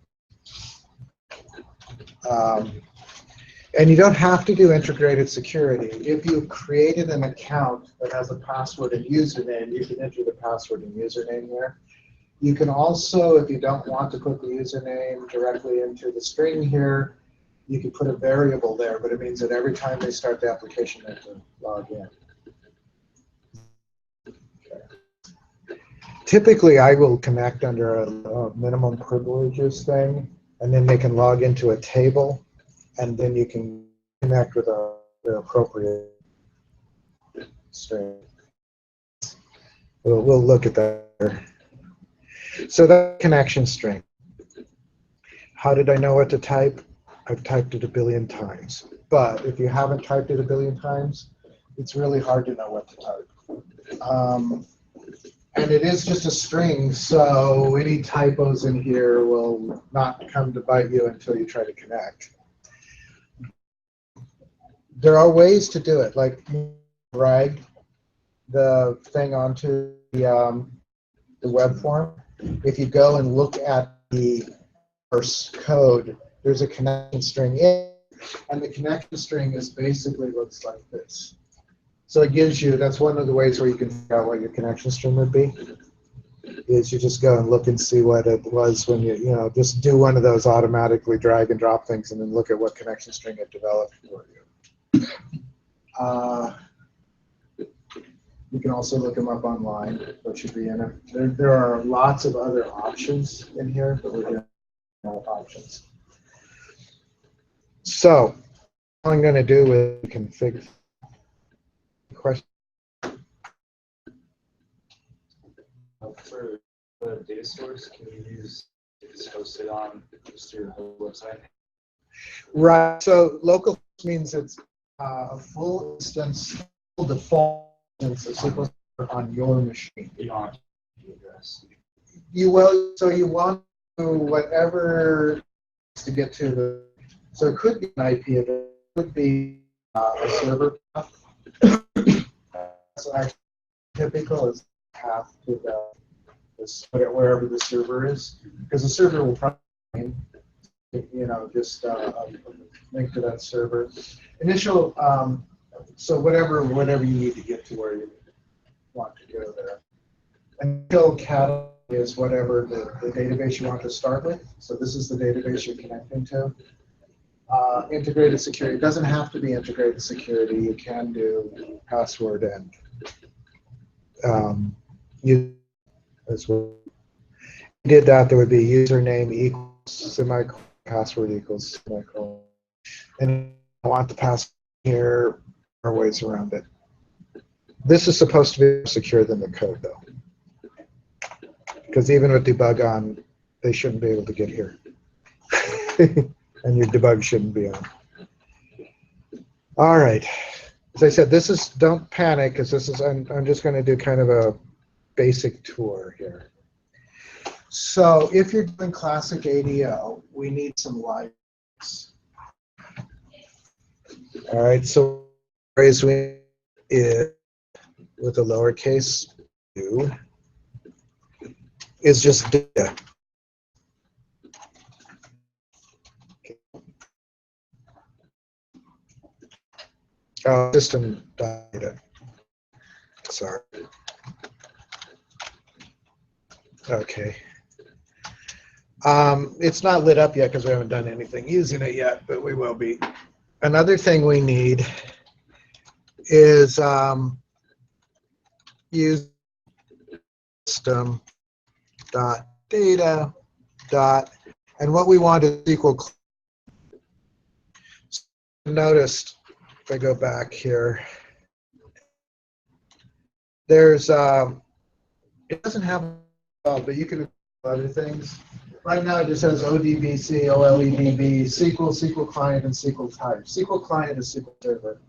And you don't have to do integrated security. If you've created an account that has a password and username, you can enter the password and username there. You can also, if you don't want to put the username directly into the string here, you can put a variable there, but it means that every time they start the application, they have to log in. Okay. Typically, I will connect under a minimum privileges thing, and then they can log into a table, and then you can connect with the appropriate string. We'll look at that later. So that connection string. How did I know what to type? I've typed it a billion times. But if you haven't typed it a billion times, it's really hard to know what to type. And it is just a string, so any typos in here will not come to bite you until you try to connect. There are ways to do it, like drag the thing onto the web form. If you go and look at the source code, there's a connection string in, and the connection string is basically looks like this. So it gives you, that's one of the ways where you can figure out what your connection string would be, is you just go and look and see what it was when you just do one of those automatically drag and drop things and then look at what connection string it developed for you. You can also look them up online, what should be in it. There are lots of other options in here, but we're doing options. So all I'm going to do is configure question. For the data source, can you use it's hosted on just your whole website? Right. So local means it's a full instance, full default instance of SQL Server on your machine. Beyond the address. You will. So you want to whatever to get to the. So it could be an IP address. It could be a server path. So actually, typical is path to wherever the server is, because the server will probably, just link to that server. Initial, so whatever you need to get to where you want to go there. Initial catalog is whatever the database you want to start with. So this is the database you're connecting to. Integrated security. It doesn't have to be integrated security. You can do password and you as well. If you did that, there would be username equals semicolon, password equals semicolon. And I want the password here. There are ways around it. This is supposed to be more secure than the code, though, because even with debug on, they shouldn't be able to get here. And your debug shouldn't be on. All right. as I said, this is, don't panic, because this is, I'm just going to do kind of a basic tour here. So if you're doing classic ADO, we need some lights. All right, so phrase we is with a lowercase u is just data. System data. Sorry. Okay. It's not lit up yet because we haven't done anything using it yet, but we will be. Another thing we need is use system dot data dot, and what we want is equal. Notice if I go back here, there's it doesn't have, but you can do other things. Right now it just says ODBC, OLEDB, SQL, SQL client, and SQL type. SQL client is SQL server.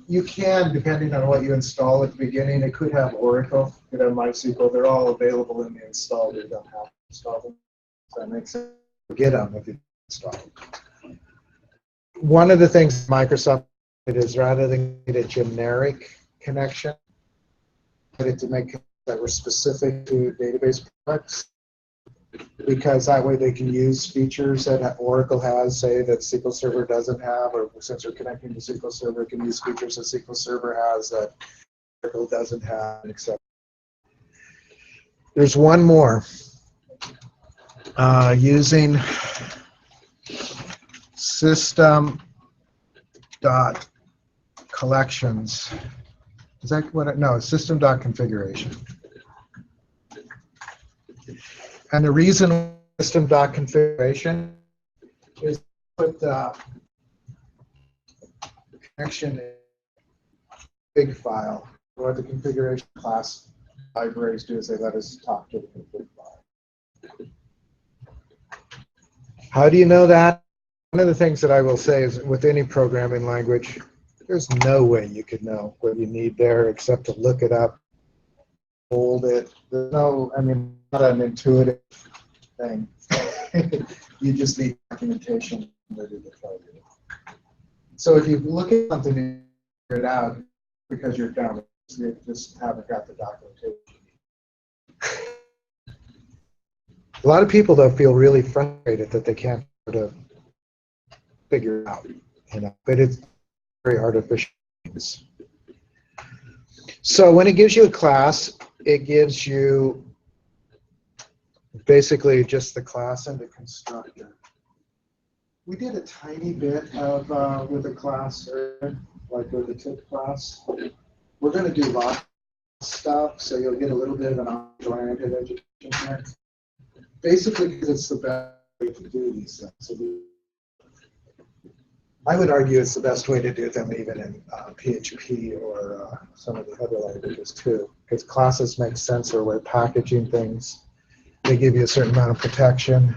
You can, depending on what you install at the beginning, it could have Oracle, it could have MySQL. They're all available in the install. You don't have to install them. Does that make sense? Get them if you install them. One of the things Microsoft did is rather than get a generic connection, put it to make that were specific to database products, because that way they can use features that Oracle has, say, that SQL Server doesn't have, or since they're connecting to SQL Server, can use features that SQL Server has that Oracle doesn't have, etc. There's one more. Using system.collections. Is that what no, system.configuration. And the reason system.configuration is put the connection in a big file. What the configuration class libraries do is they let us talk to the config file. How do you know that? One of the things that I will say is with any programming language, there's no way you could know what you need there except to look it up, hold it. There's no, I mean, not an intuitive thing. You just need documentation ready to tell you. So if you look at something and figure it out because you're dumb, you just haven't got the documentation. A lot of people, though, feel really frustrated that they can't sort of figure it out, you know, but it's very artificial. So when it gives you a class, it gives you basically just the class and the constructor. We did a tiny bit of with a class, like with the tip class. We're going to do lots of stuff, so you'll get a little bit of an object-oriented education here. Basically, because it's the best way to do these things. So I would argue it's the best way to do them even in PHP or some of the other languages too, because classes make sense for way packaging things. They give you a certain amount of protection.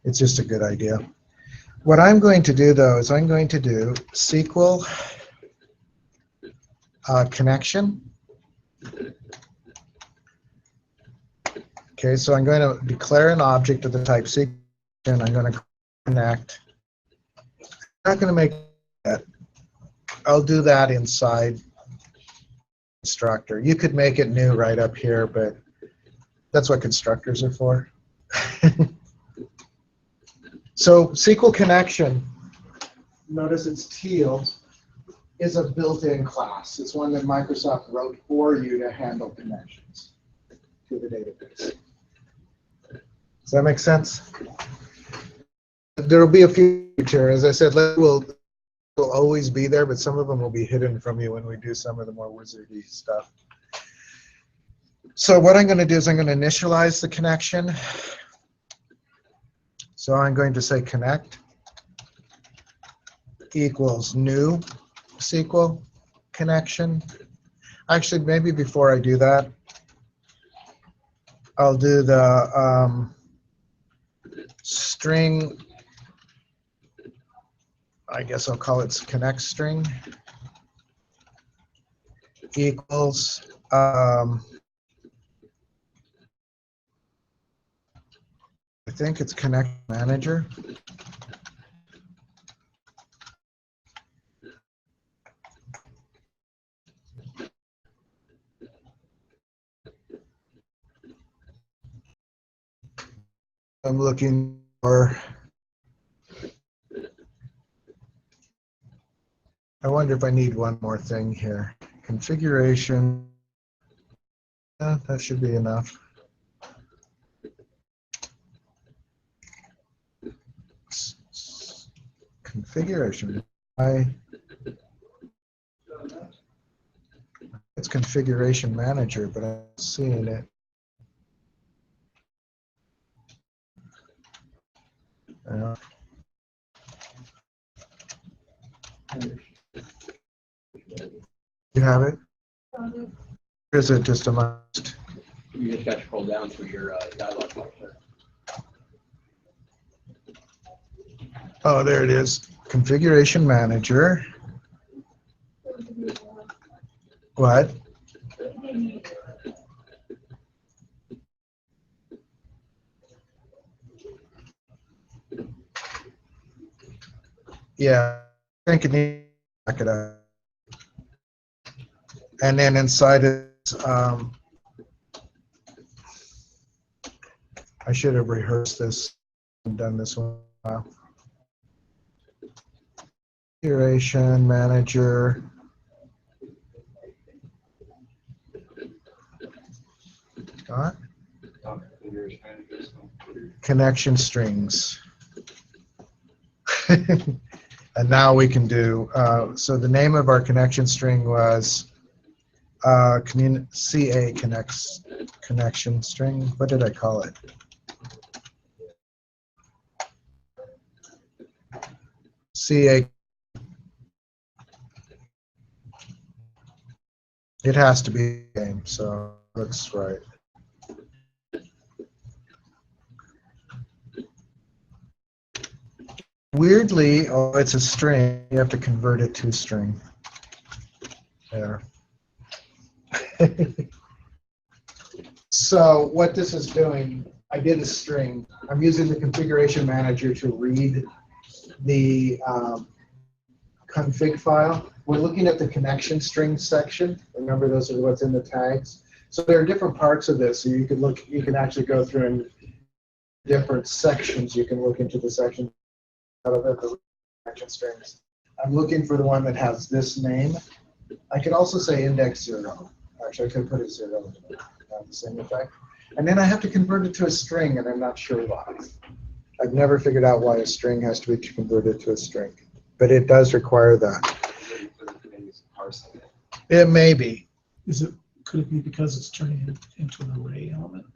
It's just a good idea. What I'm going to do, though, is I'm going to do SQL connection. Okay, so I'm going to declare an object of the type SQL, and I'm going to connect. I'm not going to make that. I'll do that inside constructor. You could make it new right up here, but that's what constructors are for. So SQL connection, notice it's teal, is a built-in class. It's one that Microsoft wrote for you to handle connections to the database. Does that make sense? There will be a feature, as I said, will always be there, but some of them will be hidden from you when we do some of the more wizardy stuff. So what I'm going to do is I'm going to initialize the connection. So I'm going to say connect equals new SQL connection. Actually, maybe before I do that, I'll do the string I guess I'll call it connect string, equals, I think it's connect manager. I'm looking for, I wonder if I need one more thing here. Configuration, that should be enough. Configuration, it's configuration manager, but I'm not seeing it. You have it? Or is it just a must? You just got to scroll down to your dialog box there. Oh, there it is. Configuration manager. What? Yeah, I think it needs to back it up. And then inside it, I should have rehearsed this and done this one. Configuration manager. Got connection strings. And now we can do, so the name of our connection string was CA connection string. What did I call it? CA. It has to be a name, so that's right. Weirdly, oh, it's a string. You have to convert it to string. There. So what this is doing, I did a string. I'm using the configuration manager to read the config file. We're looking at the connection string section. Remember, those are what's in the tags. So there are different parts of this. So you can look. You can actually go through and different sections. You can look into the section out of the connection strings. I'm looking for the one that has this name. I could also say index 0. Actually, I could put a 0 in it. Have the same effect. And then I have to convert it to a string, and I'm not sure why. I've never figured out why a string has to be converted to a string, but it does require that. It may be. Could it be because it's turning it into an array element?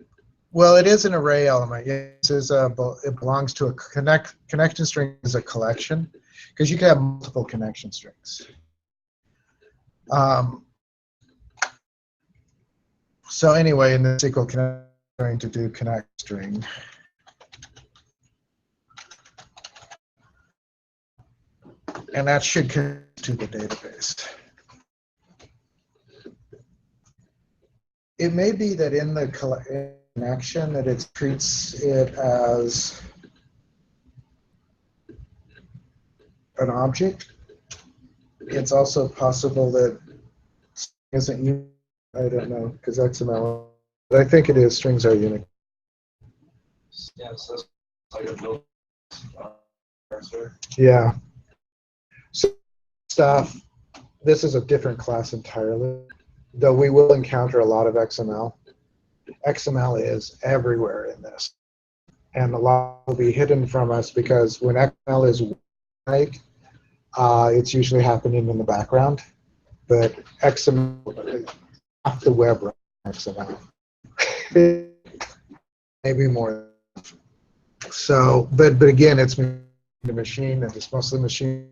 Well, it is an array element. Yes, it belongs to a connection string is a collection, because you can have multiple connection strings. So anyway, in the SQL connect, I'm going to do connect string. And that should connect to the database. It may be that in the connection that it treats it as an object. It's also possible that isn't unique. I don't know, because XML. But I think it is. Strings are unique. Yeah, so it's like a build parser. Yeah. So stuff. This is a different class entirely, though we will encounter a lot of XML. XML is everywhere in this, and a lot will be hidden from us because when XML is like, it's usually happening in the background. But XML, half the web runs XML, maybe more. So, but again, it's the machine, and it's mostly machine.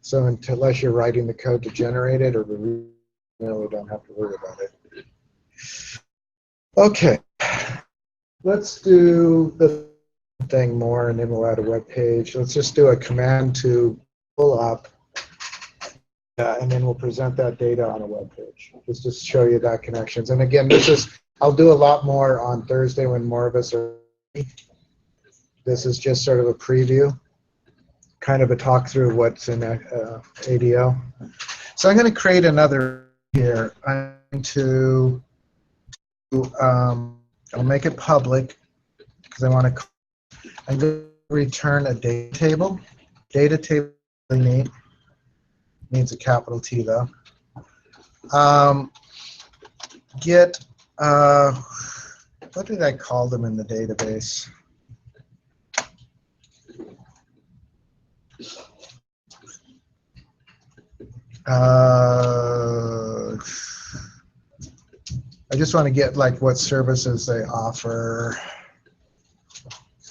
So unless you're writing the code to generate it, or you really don't have to worry about it. Okay, let's do the thing more, and then we'll add a web page. Let's just do a command to pull up, and then we'll present that data on a web page, just to show you that connections. And again, I'll do a lot more on Thursday when more of us are. This is just sort of a preview, kind of a talk through what's in ADO. So I'm going to create another here. I'm going to I'll make it public because I want to. I'm going to return a data table. Data table really neat. Needs a capital T though. Get what did I call them in the database? I just want to get like what services they offer.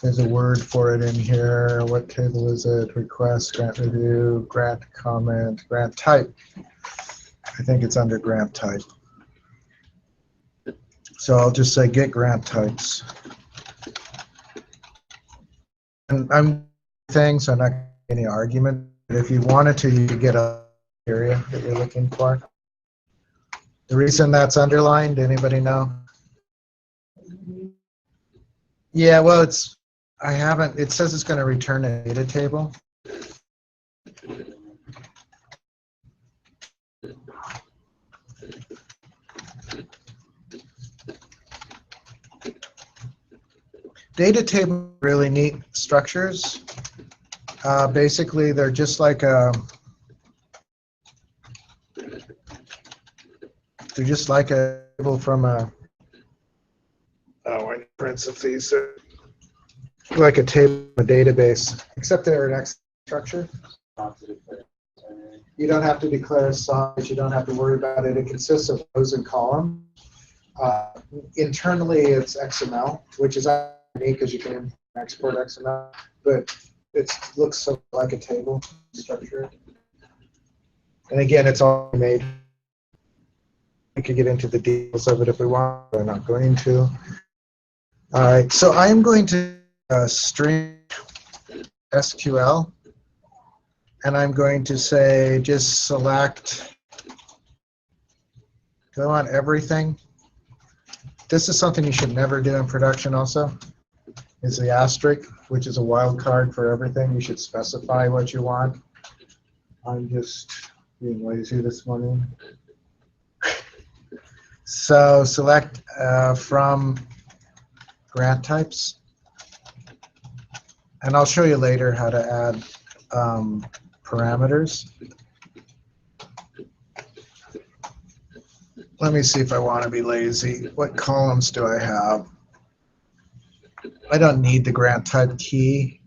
There's a word for it in here. What table is it? Request, grant review, grant comment, grant type. I think it's under grant type. So I'll just say get grant types. And I'm saying, so I'm not getting any argument. But if you wanted to, you could get a area that you're looking for. The reason that's underlined, anybody know? Yeah, well, it says it's going to return a data table. Data table really neat structures. Basically, they're just like a table from a parentheses, like a table, a database, except they're an Excel structure. You don't have to declare size. You don't have to worry about it. It consists of rows and columns. Internally, it's XML, which is unique because you can export XML, but it looks so like a table structure. And again, it's all made. We could get into the details of it if we want, but I'm not going to. All right, so I am going to string SQL, and I'm going to say just select. Do I want everything? This is something you should never do in production also, is the asterisk, which is a wild card for everything. You should specify what you want. I'm just being lazy this morning. So select from grant types. And I'll show you later how to add parameters. Let me see if I want to be lazy. What columns do I have? I don't need the grant type key.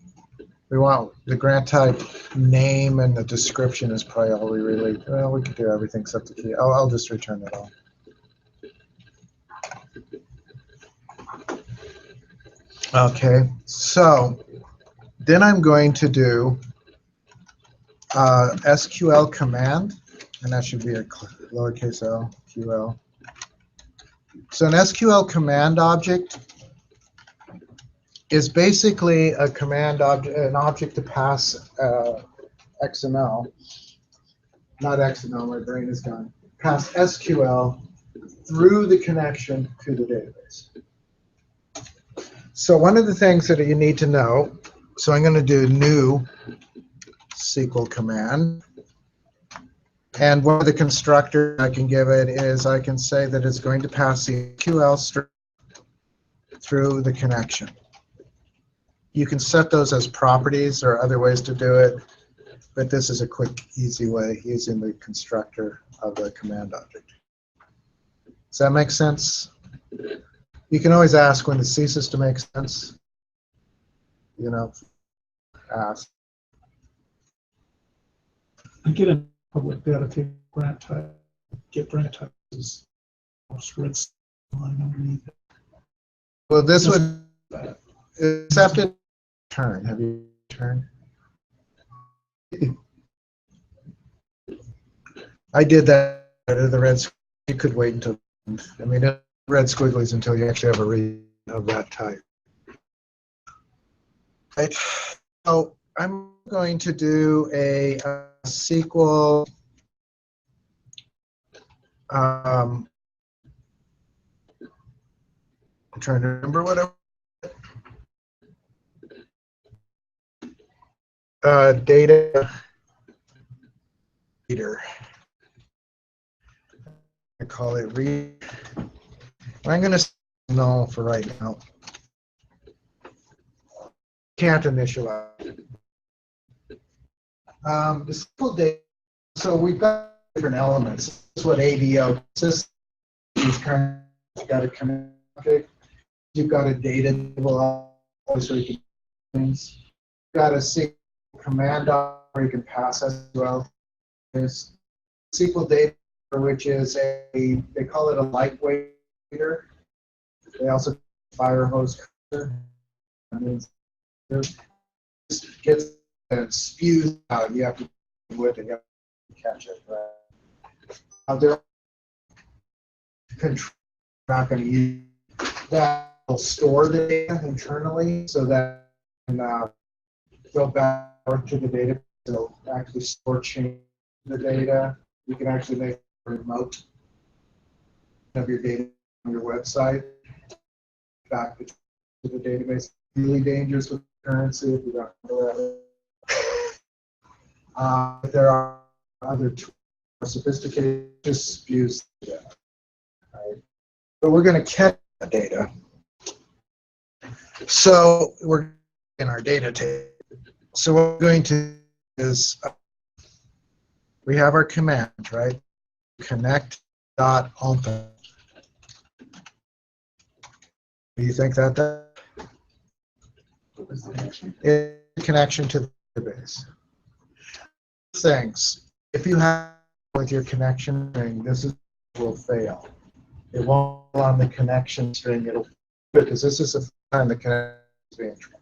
We want the grant type name, and the description is probably all we really. Well, we could do everything except the key. I'll just return it all. Okay, so then I'm going to do SQL command, and that should be a lowercase l, QL. So an SQL command object is basically a command object, an object to pass XML, not XML, my brain is gone, pass SQL through the connection to the database. So one of the things that you need to know, so I'm going to do new SQL command. And one of the constructors I can give it is I can say that it's going to pass the SQL string through the connection. You can set those as properties or other ways to do it, but this is a quick, easy way using the constructor of the command object. Does that make sense? You can always ask when it ceases to make sense. You know, ask. I get a public data table grant type. Get grant types is red line underneath it. Well, this would accept it. Turn. Have you turned? I did that. The red. You could wait until. I mean, red squigglies until you actually have a read of that type. Right. So I'm going to do a SQL I'm trying to remember what data reader. I call it read. I'm going to null for right now. Can't initialize. The SQL data. So we've got different elements. This is what ADO consists. You've got a command object. You've got a data table. So you can things. You've got a SQL command object where you can pass SQL. There's SQL data, which is they call it a lightweight reader. They also fire hose cutter. That means it gets and spews out. You have to with it. You have to catch it. Right? They're not going to use that. Will store the data internally so that can go back to the database. It'll actually store change the data. You can actually make a remote of your data on your website back to the database. Really dangerous with currency if you don't know that. There are other tools, sophisticated, just spews data. Right? But we're going to catch the data. So we're in our data table. So what we're going to do is we have our command, right? Connect.open. Do you think that is connection to the database? Things. If you have with your connection string, this will fail. It won't on the connection string. It'll because this is the time the connection is being tried.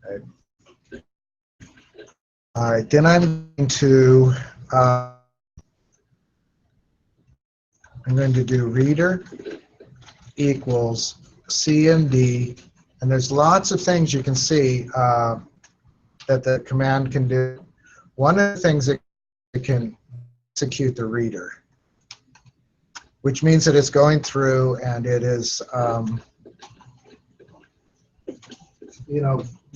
Okay. All right. Then I'm going to do reader equals CMD, and there's lots of things you can see that the command can do. One of the things that it can execute the reader, which means that it's going through and it is,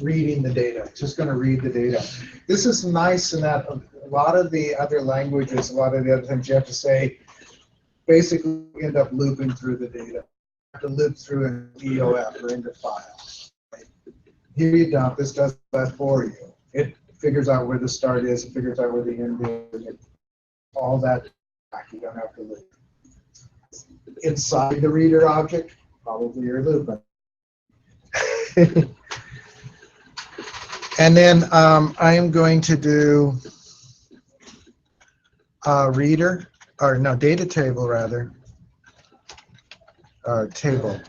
reading the data. It's just going to read the data. This is nice in that a lot of the other languages, a lot of the other things you have to say, basically end up looping through the data. You have to loop through an EOF or into file. Right? Here you don't. This does that for you. It figures out where the start is. It figures out where the end is. All that back. You don't have to loop. Inside the reader object, probably you're looping. And then I am going to do reader, or no, data table rather, table,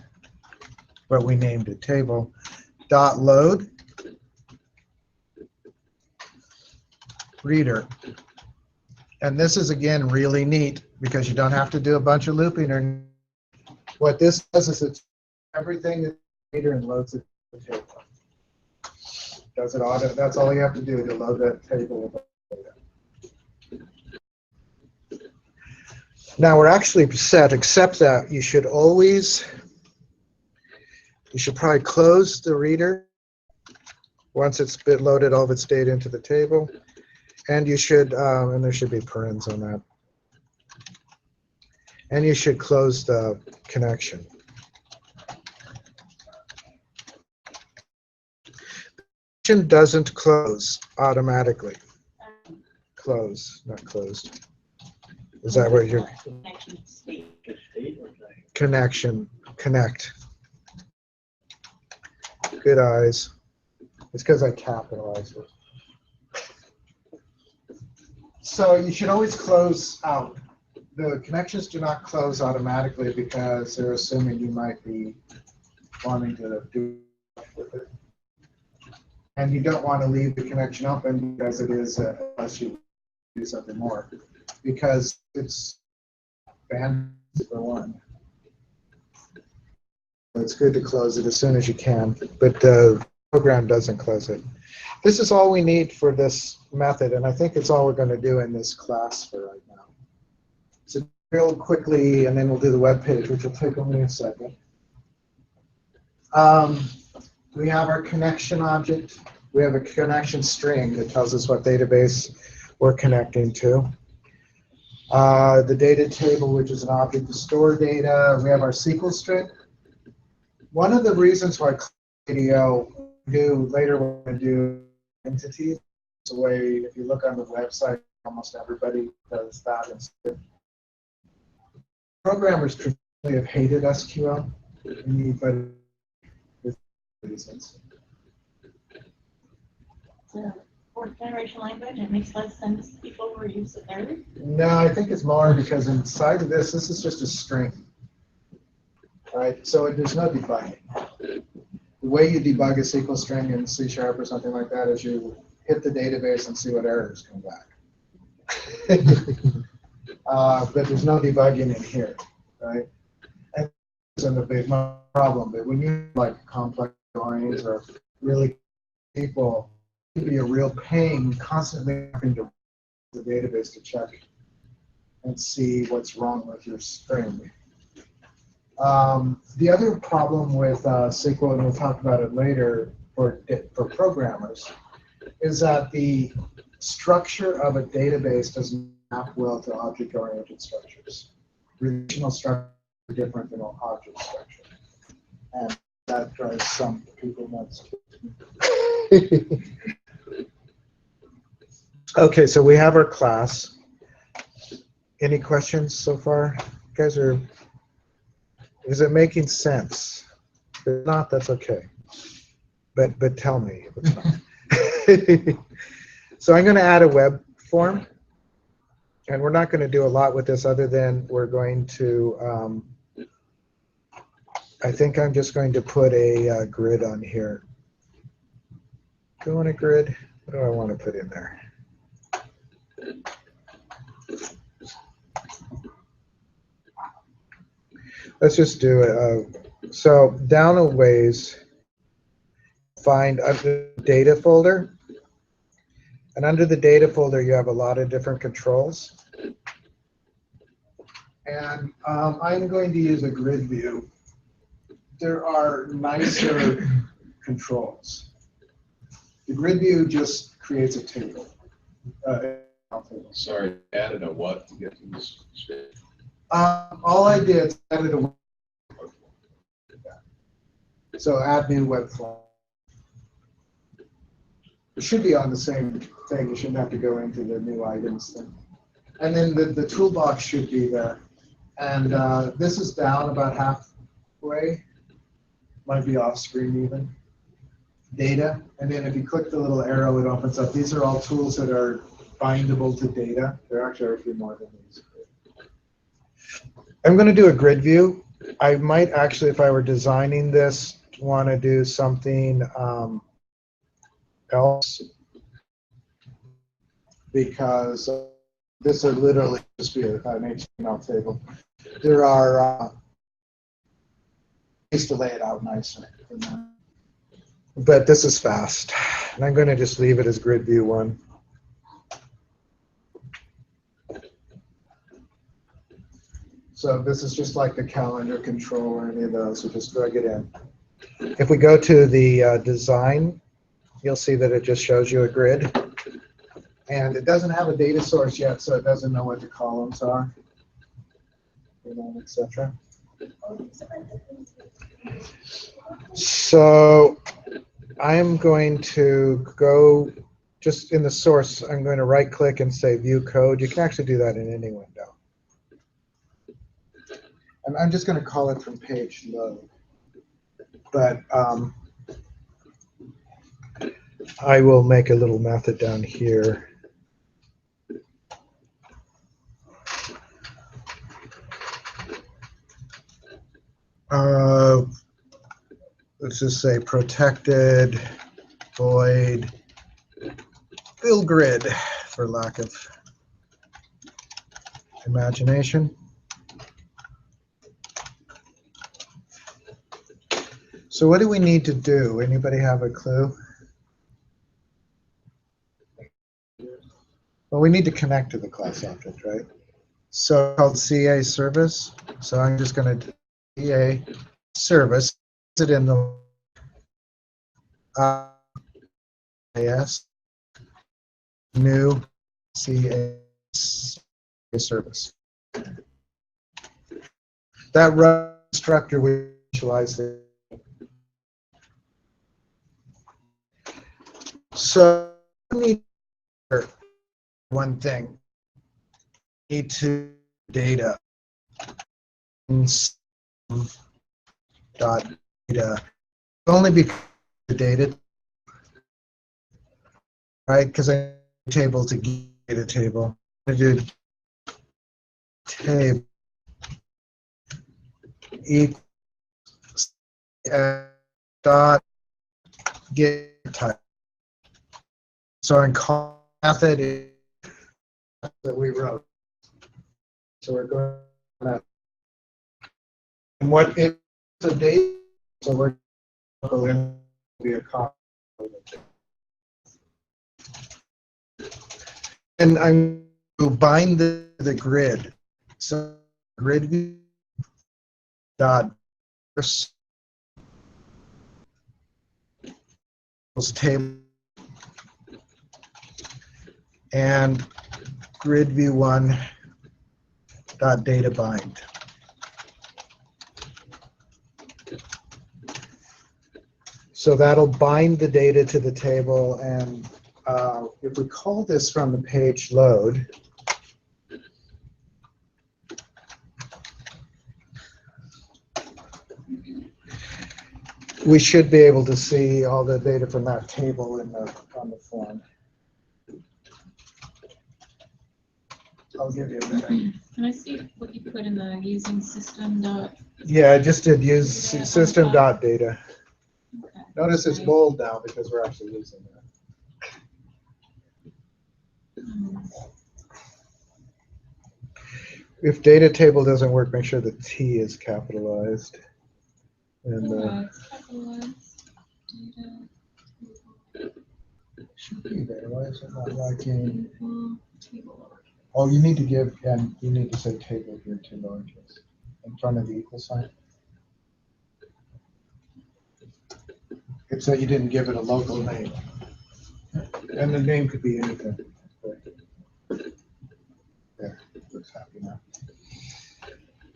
but we named it table, dot load, reader. And this is, again, really neat because you don't have to do a bunch of looping. Or what this does is it's everything in the reader and loads it to the table. Does it auto? That's all you have to do to load that table with data. Now we're actually set, except that you should probably close the reader once it's loaded all of its data into the table. And you should, and there should be parens on that. And you should close the connection. Connection doesn't close automatically. Close, not closed. Is that what you're? Connection, connect. Good eyes. It's because I capitalized it. So you should always close out. The connections do not close automatically because they're assuming you might be wanting to do with it. And you don't want to leave the connection open because it is, unless you do something more, because it's banned for one. It's good to close it as soon as you can, but the program doesn't close it. this is all we need for this method, and I think it's all we're going to do in this class for right now. So real quickly, and then we'll do the web page, which will take only a second. We have our connection object. We have a connection string that tells us what database we're connecting to. The data table, which is an object to store data. We have our SQL string. One of the reasons why video do later we're going to do entities. It's a way, if you look on the website, almost everybody does that instead. Programmers traditionally have hated SQL, but with reasons. It's a fourth generation language. It makes less sense to people who are used to third. No, I think it's more because inside of this is just a string. Right? So there's no debugging. The way you debug a SQL string in C# or something like that is you hit the database and see what errors come back. But there's no debugging in here, right? And this isn't a big problem. But when you like complex joins or really people, it can be a real pain constantly having to the database to check and see what's wrong with your string. The other problem with SQL, and we'll talk about it later for programmers, is that the structure of a database doesn't map well to object-oriented structures. Relational structure is different than an object structure. And that drives some people nuts. Okay, so we have our class. Any questions so far? You guys are... Is it making sense? If not, that's okay. But tell me if it's not. So I'm going to add a web form. And we're not going to do a lot with this other than we're going to, I think I'm just going to put a grid on here. Do you want a grid? What do I want to put in there? Let's just do it. So down a ways, find under the data folder. And under the data folder, you have a lot of different controls. And I'm going to use a grid view. There are nicer controls. The grid view just creates a table. Sorry, added a what to get to this screen? All I did is added a web. So add new web form. It should be on the same thing. You shouldn't have to go into the new items thing. And then the toolbox should be there. And this is down about halfway. Might be off screen even. Data. And then if you click the little arrow, it opens up. These are all tools that are bindable to data. There actually are a few more than these. I'm going to do a grid view. I might actually, if I were designing this, want to do something else, because this would literally just be an HTML table. There are ways to lay it out nicer. But this is fast. And I'm going to just leave it as grid view 1. So this is just like the calendar control or any of those, so just drag it in. If we go to the design, you'll see that it just shows you a grid. And it doesn't have a data source yet, so it doesn't know what the columns are, etc. So I'm going to go just in the source. I'm going to right click and say view code. You can actually do that in any window. And I'm just going to call it from page load. But I will make a little method down here. Let's just say protected void fill grid, for lack of imagination. So what do we need to do? Anybody have a clue? Well, we need to connect to the class object, right? So called CA service. So I'm just going to CA service. It in the yes new CA service. That run instructor we initialize it. So we need one thing. Need to data dot data only because the data, right? Because I need a table to get a table. I do table equals dot get type. So in call method is that we wrote. So we're going to and what is the date? So we're going to be a copy. And I'm going to bind the grid. So grid view dot table and grid view 1 dot data bind. So that'll bind the data to the table, and if we call this from the page load, we should be able to see all the data from that table in on the form. I'll give you a minute. Can I see what you put in the using system dot? Yeah, I just did use system dot data. Okay. Notice it's bold now because we're actually using that. If data table doesn't work, make sure the T is capitalized. And Yeah, it's capitalized. Data. should be there. Why is it not liking? Table. Oh, you need to give, and you need to say table here too, lowercase, in front of the equal sign. It's that you didn't give it a local name. And the name could be anything. There, looks happy now.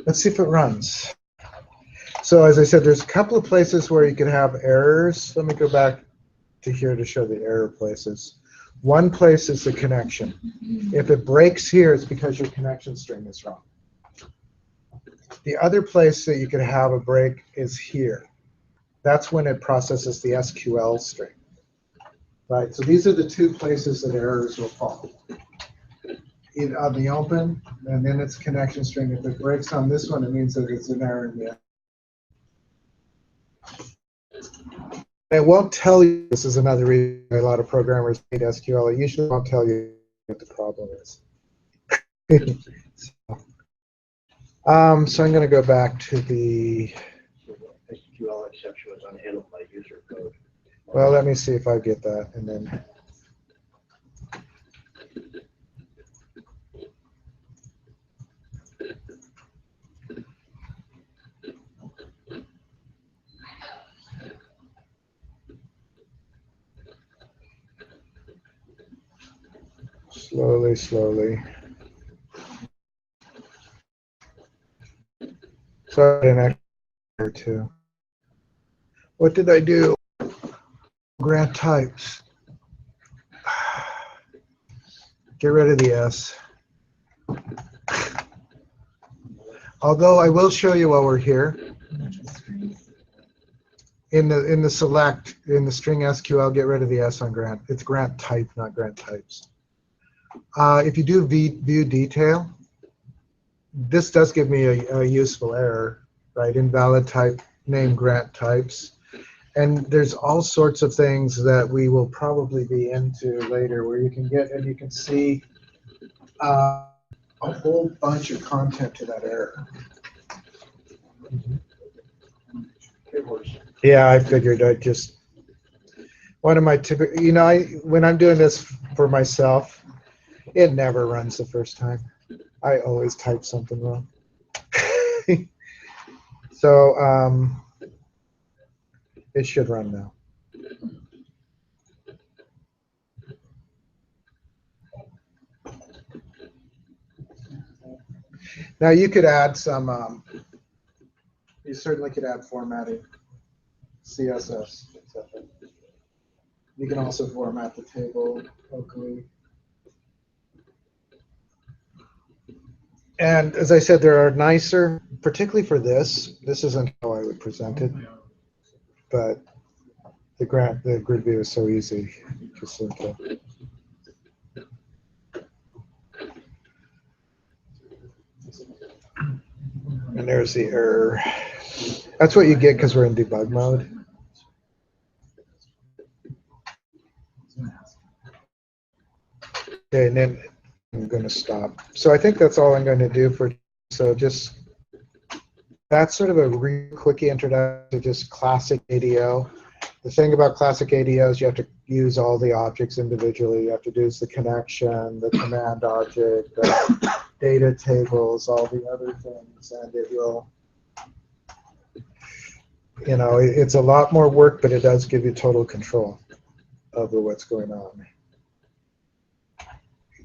Let's see if it runs. So as I said, there's a couple of places where you can have errors. Let me go back to here to show the error places. One place is the connection. If it breaks here, it's because your connection string is wrong. The other place that you could have a break is here. That's when it processes the SQL string. Right, so these are the two places that errors will fall. On the open, and then it's connection string. If it breaks on this one, it means that it's an error in the. It won't tell you. This is another reason a lot of programmers hate SQL. It usually won't tell you what the problem is. So I'm going to go back to the. SQL exception was unhandled by user code. Well, let me see if I get that, and then. Slowly, slowly. So an extra or two. What did I do? Grant types. Get rid of the S. Although I will show you while we're here. In the select, in the string SQL, get rid of the S on grant. It's grant type, not grant types. If you do view detail, this does give me a useful error, right? Invalid type name grant types. And there's all sorts of things that we will probably be into later where you can get and you can see a whole bunch of content to that error. Yeah, I figured I'd just, one of my typical, when I'm doing this for myself, It never runs the first time. I always type something wrong. So it should run now. Now you could add some, you certainly could add formatting, CSS, etc. You can also format the table locally. And as I said, there are nicer, particularly for this. This isn't how I would present it, but the grid view is so easy, just simple. And there's the error. That's what you get because we're in debug mode. Okay, and then I'm going to stop. So I think that's all I'm going to do for. So just that's sort of a real quick introduction to just classic ADO. The thing about classic ADO is you have to use all the objects individually. You have to use the connection, the command object, the data tables, all the other things, and it will. You know, it's a lot more work, but it does give you total control over what's going on.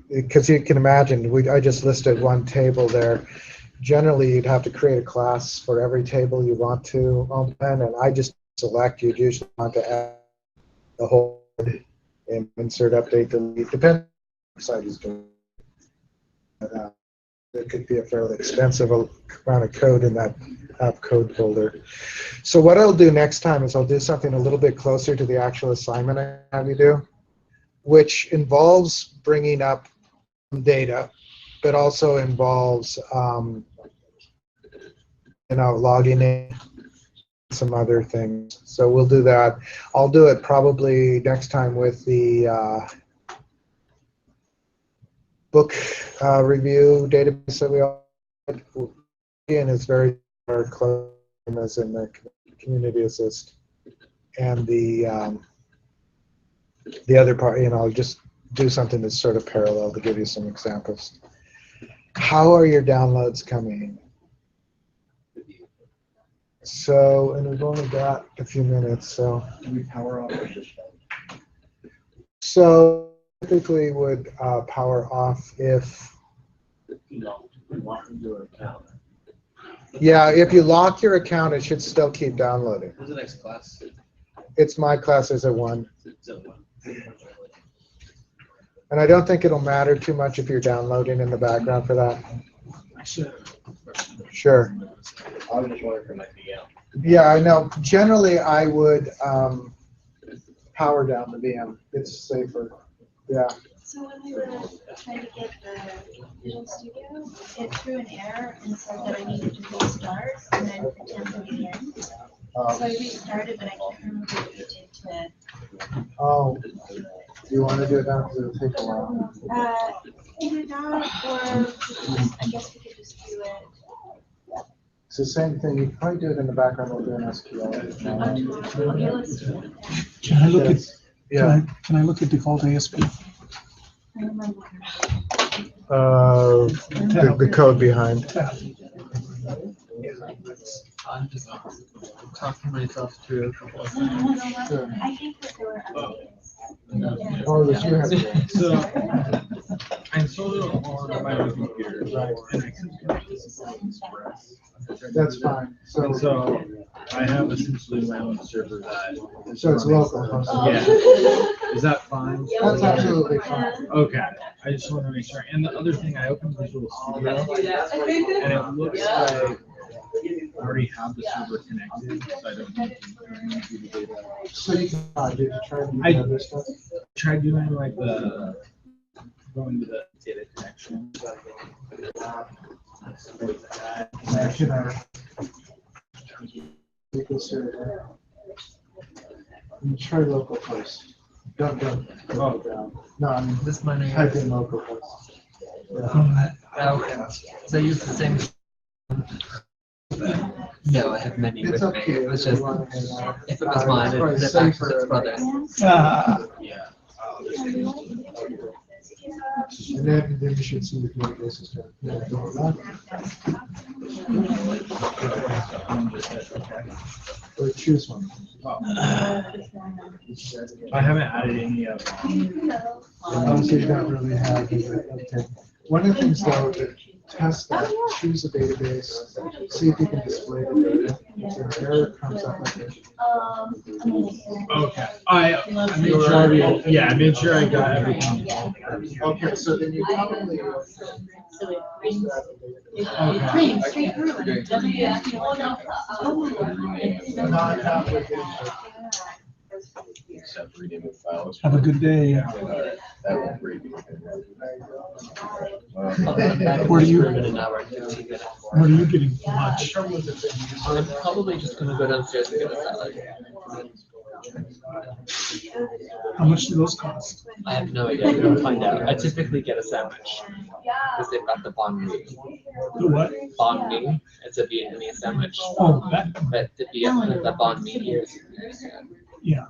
Because you can imagine, I just listed one table there. Generally, you'd have to create a class for every table you want to open, and I just select. You'd usually want to add the whole and insert, update, delete, depending on what site is doing. It could be a fairly expensive amount of code in that app code folder. So what I'll do next time is I'll do something a little bit closer to the actual assignment I have you do, which involves bringing up data, but also involves you know, logging in, some other things. So we'll do that. I'll do it probably next time with the book review database that we all had. Ian is very close as in the community assist, and the other part, you know, I'll just do something that's sort of parallel to give you some examples. How are your downloads coming? So, and we've only got a few minutes, so. Do we power off or just? So typically would power off if. Yeah, if you lock your account, it should still keep downloading. What's the next class? It's my class is at 1. So, And I don't think it'll matter too much if you're downloading in the background for that. Sure. I was just wondering for my VM. Yeah, I know. Generally, I would power down the VM. It's safer. Yeah. So when we were trying to get the Visual Studio, it threw an error and said that I needed to restart and then attempt it again. So I restarted, but I can't remember what you did to Oh, do you want to do it now? Because it'll take a while. either that or I guess we could just do it. It's the same thing. You can probably do it in the background. We'll do an SQL. Okay, let's do it. Can I look at, Yeah. can I look at default ASP? I remember. The code behind. I'm just talking myself through a couple of things. Sure. I think that there were updates. Oh, this you have to. So I installed it on my computer, Right. and I couldn't connect to Express. That's fine. And So, so I have essentially my own server that. so it's local. Yeah. Is that fine? That's absolutely fine. Okay. I just want to make sure. And the other thing, I opened Visual Studio, and it looks like I already have the server connected, so I don't need to do the data. So you can did you try to do I- the other stuff? Try doing like the going to the data connection. Connection or local server. You try local first. Don't go down. No, I mean This might type in local first. Yeah. Okay. So I use the same. No, I have many It's with up me. to you. It was if you just, want to hang out. if it was mine, Probably it'd put it back to safer. its brother. Ah, Yeah. And then you should see the database start. Or choose one. I haven't added any of them. So you don't really have, okay. One of the things though, to test that, choose a database, see if you can display the data. If an error comes up like this. Okay. I made sure I made sure I got everything. Okay, so then you probably. So it brings, it brings straight through and it doesn't ask you, oh no. Not halfway good. Except rename the files. Have a good day. That would break. Where do you- In an hour and 15 minutes. What are you getting for lunch? I'm probably just gonna go downstairs and get a salad. How much do those cost? I have no idea. We're gonna find out. I typically get a sandwich because they've got the banh mi. The what? Banh mi. It's a Vietnamese sandwich. Oh, that, But the banh mi here is. yeah.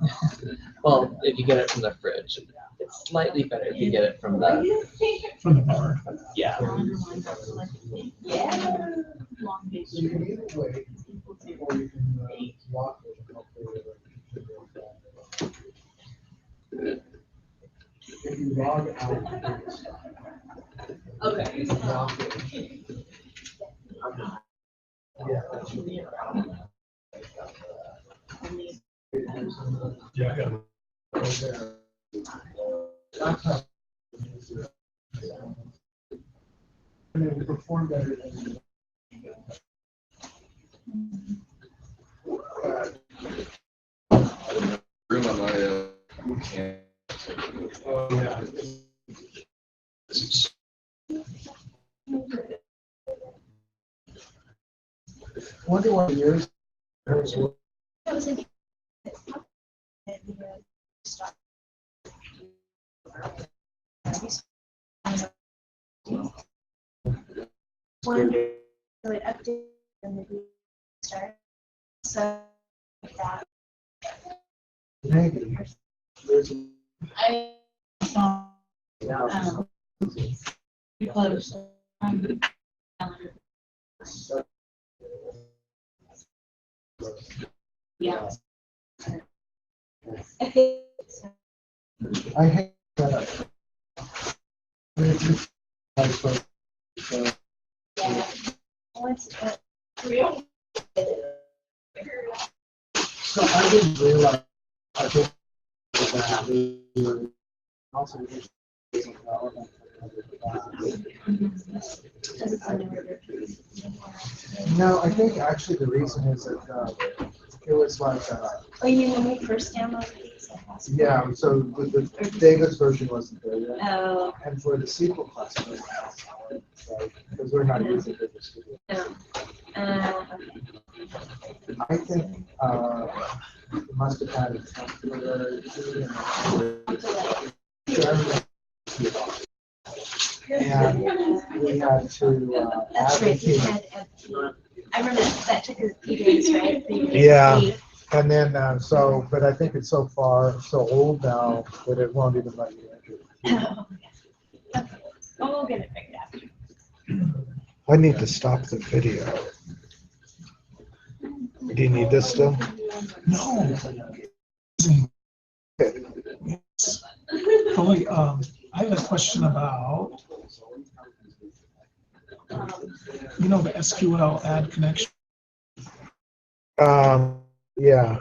Well, if you get it from the fridge, it's slightly better if you get it from the. From the bar. Yeah. You can either wait, or you can lock it. If you log out. Okay. Yeah. And it will perform better than. Room on my, camp. Oh, yeah. Wonder what yours. Wonder, so it updated when the start. So that. Maybe. There's a- I saw, close. Yeah. I think so. I hate that. Once, So I didn't realize. I think that also no, I think actually the reason is that it was like oh, you mean when we first downloaded these? it has to be- yeah, so the David's version wasn't there yet. Oh, And for the sequel class, right, because we're not using Visual Studio. no. I think it must have had a temporary. And we had to That's right, you advocate. had empty. I remember that took a few days, right? for you to Yeah. see. And then, but I think it's so old now that it won't even let you enter. Oh, okay. Well, we'll get it figured out. I need to stop the video. Do you need this still? No. Only, I have a question about, the SQL add connection. Yeah.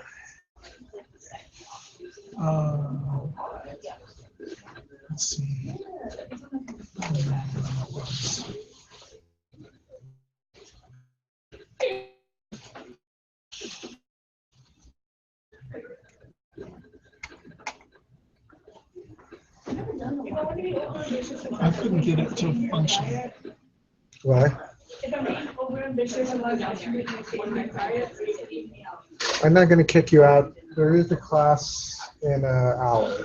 Let's see. I couldn't get it to function. Why? I'm not going to kick you out. There is a class in an hour.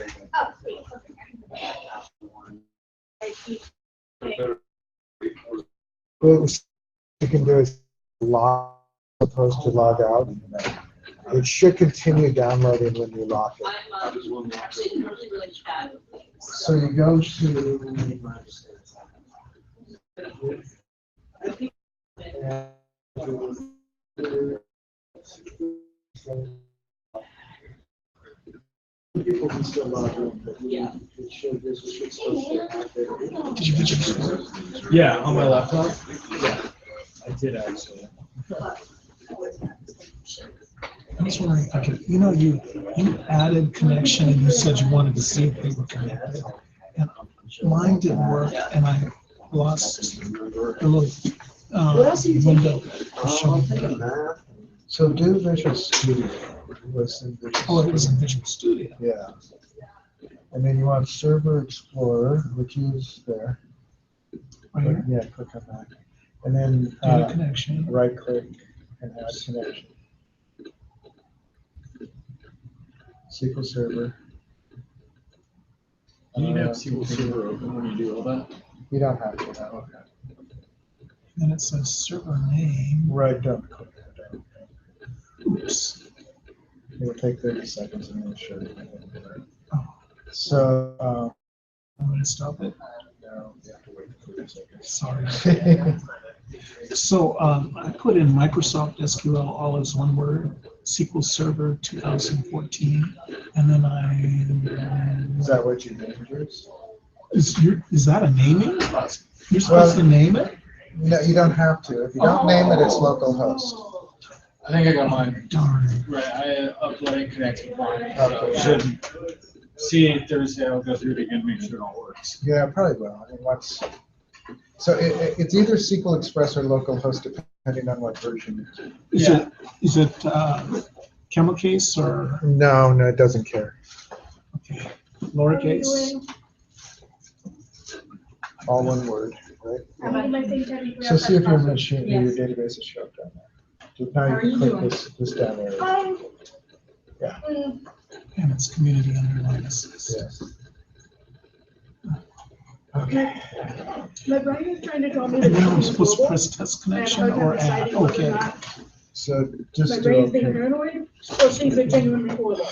What you can do is log as opposed to log out. It should continue downloading when you lock it. I'm actually really, really bad. So you go to. People can still log in, but Yeah. it should still show. Did you get your? Yeah, on my laptop. Yeah, I did actually. I was wondering if I could, you added connection and you said you wanted to see if they were connected. And mine didn't work and I lost the little window showing that. So do Visual Studio. Was in Visual Oh, it was in Visual Studio. Yeah. And then you want Server Explorer, which is there. Right here. Yeah, click on that. And then Data connection. right click and add connection. SQL Server. Do you have SQL Server open when you do all that? You don't have to, no. Then it says server name. Right, don't click that. Oops. It'll take 30 seconds and it'll show you. Oh. So, I'm going to stop it. no, you have to wait 30 seconds. Sorry. So I put in Microsoft SQL all as one word, SQL Server 2014, and then Is that what you named yours? is that a naming? You're supposed to name it? No, you don't have to. If you don't name it, it's localhost. I think I got mine. Darn. Right, I uploaded connected mine. Okay. Should see it Thursday. I'll go through it again, make sure it all works. Yeah, probably will. I mean, so it's either SQL Express or localhost, depending on what version. Is it camel case or No, it doesn't care. okay, lowercase? All one word, right? I'm on my thing, Teddy. So see if your machine, your Yes. database is showed down there. Now How are you you click doing? this down arrow. Hi. Yeah. And it's community underline assist. Yes. Okay. My brain is trying to tell me And that then I'm this is supposed to global. press test And I have a connection hard time or add, deciding whether or okay. not So my just do brain is being okay. paranoid or things are genuinely horrible.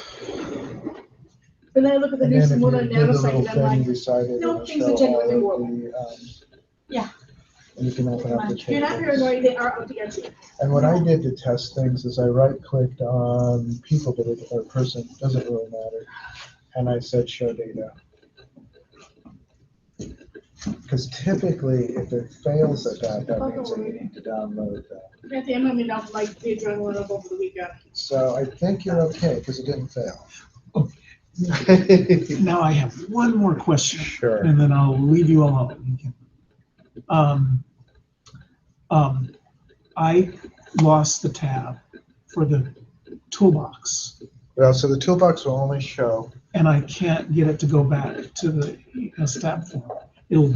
And then I look at the And news then from if one you do the nanosecond, little I'm thing like, beside it, no, it'll things show are genuinely all horrible. of the, Yeah. and you can open up the If you're not tables. paranoid, they are out to get you. And what I did to test things is I right-clicked on people, but or person, doesn't really matter. And I said show data. Because typically, if it fails at that, that means that you need to download that. At the end, I'm enough like the adrenaline of over the weekend. So I think you're okay, because it didn't fail. Now I have one more question. Sure. And then I'll leave you alone. I lost the tab for the toolbox, Well, so the toolbox will only show. and I can't get it to go back to the tab form. It'll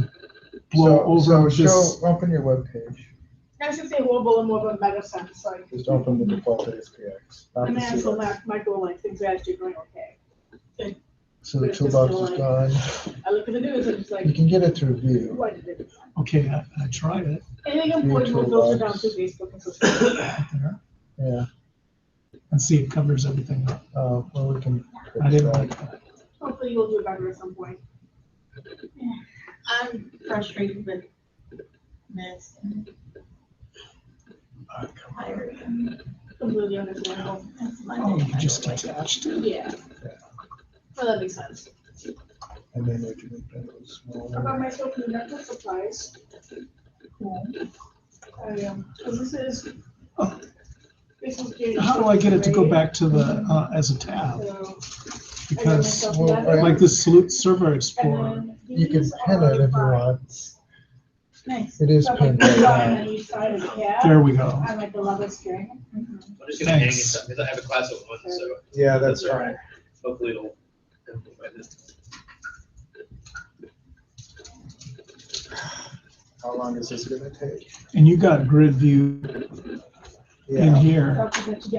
blow over So this. show, open your web page. I should say horrible and more of a meta sense, like, Just open the default ASPX. not and the then so CX. my goal, like, things are actually going okay. So the toolbox is gone. I look at the news and it's You like, can get it through view. why did it? Okay, I tried it. Anything important will filter down to Facebook and social media. Right there, Yeah. and see it covers everything up. Well, we can. I didn't fix like that. Hopefully you'll do better at some point. I'm frustrated with this. Tired. Completely understandable. That's my Oh, day. you just detached it? Yeah. Well, that makes sense. And then we can make that a little I got smaller. myself new network supplies. Cool. So this is. Oh. This is James. How do I get it to go back to the, as a tab? So, Because Well, like this Server and Explorer, then You can these pin are it if you my- want. Nice. It is so, like, pinned this right line now. on each side of the cab. there we go. On like the leather string. Mhm. I'm just gonna hang it Thanks. because I have a class at 1, so Yeah, that's all fine. right. Hopefully it'll amplify this. How long is this gonna take? And you got grid view in Yeah, here.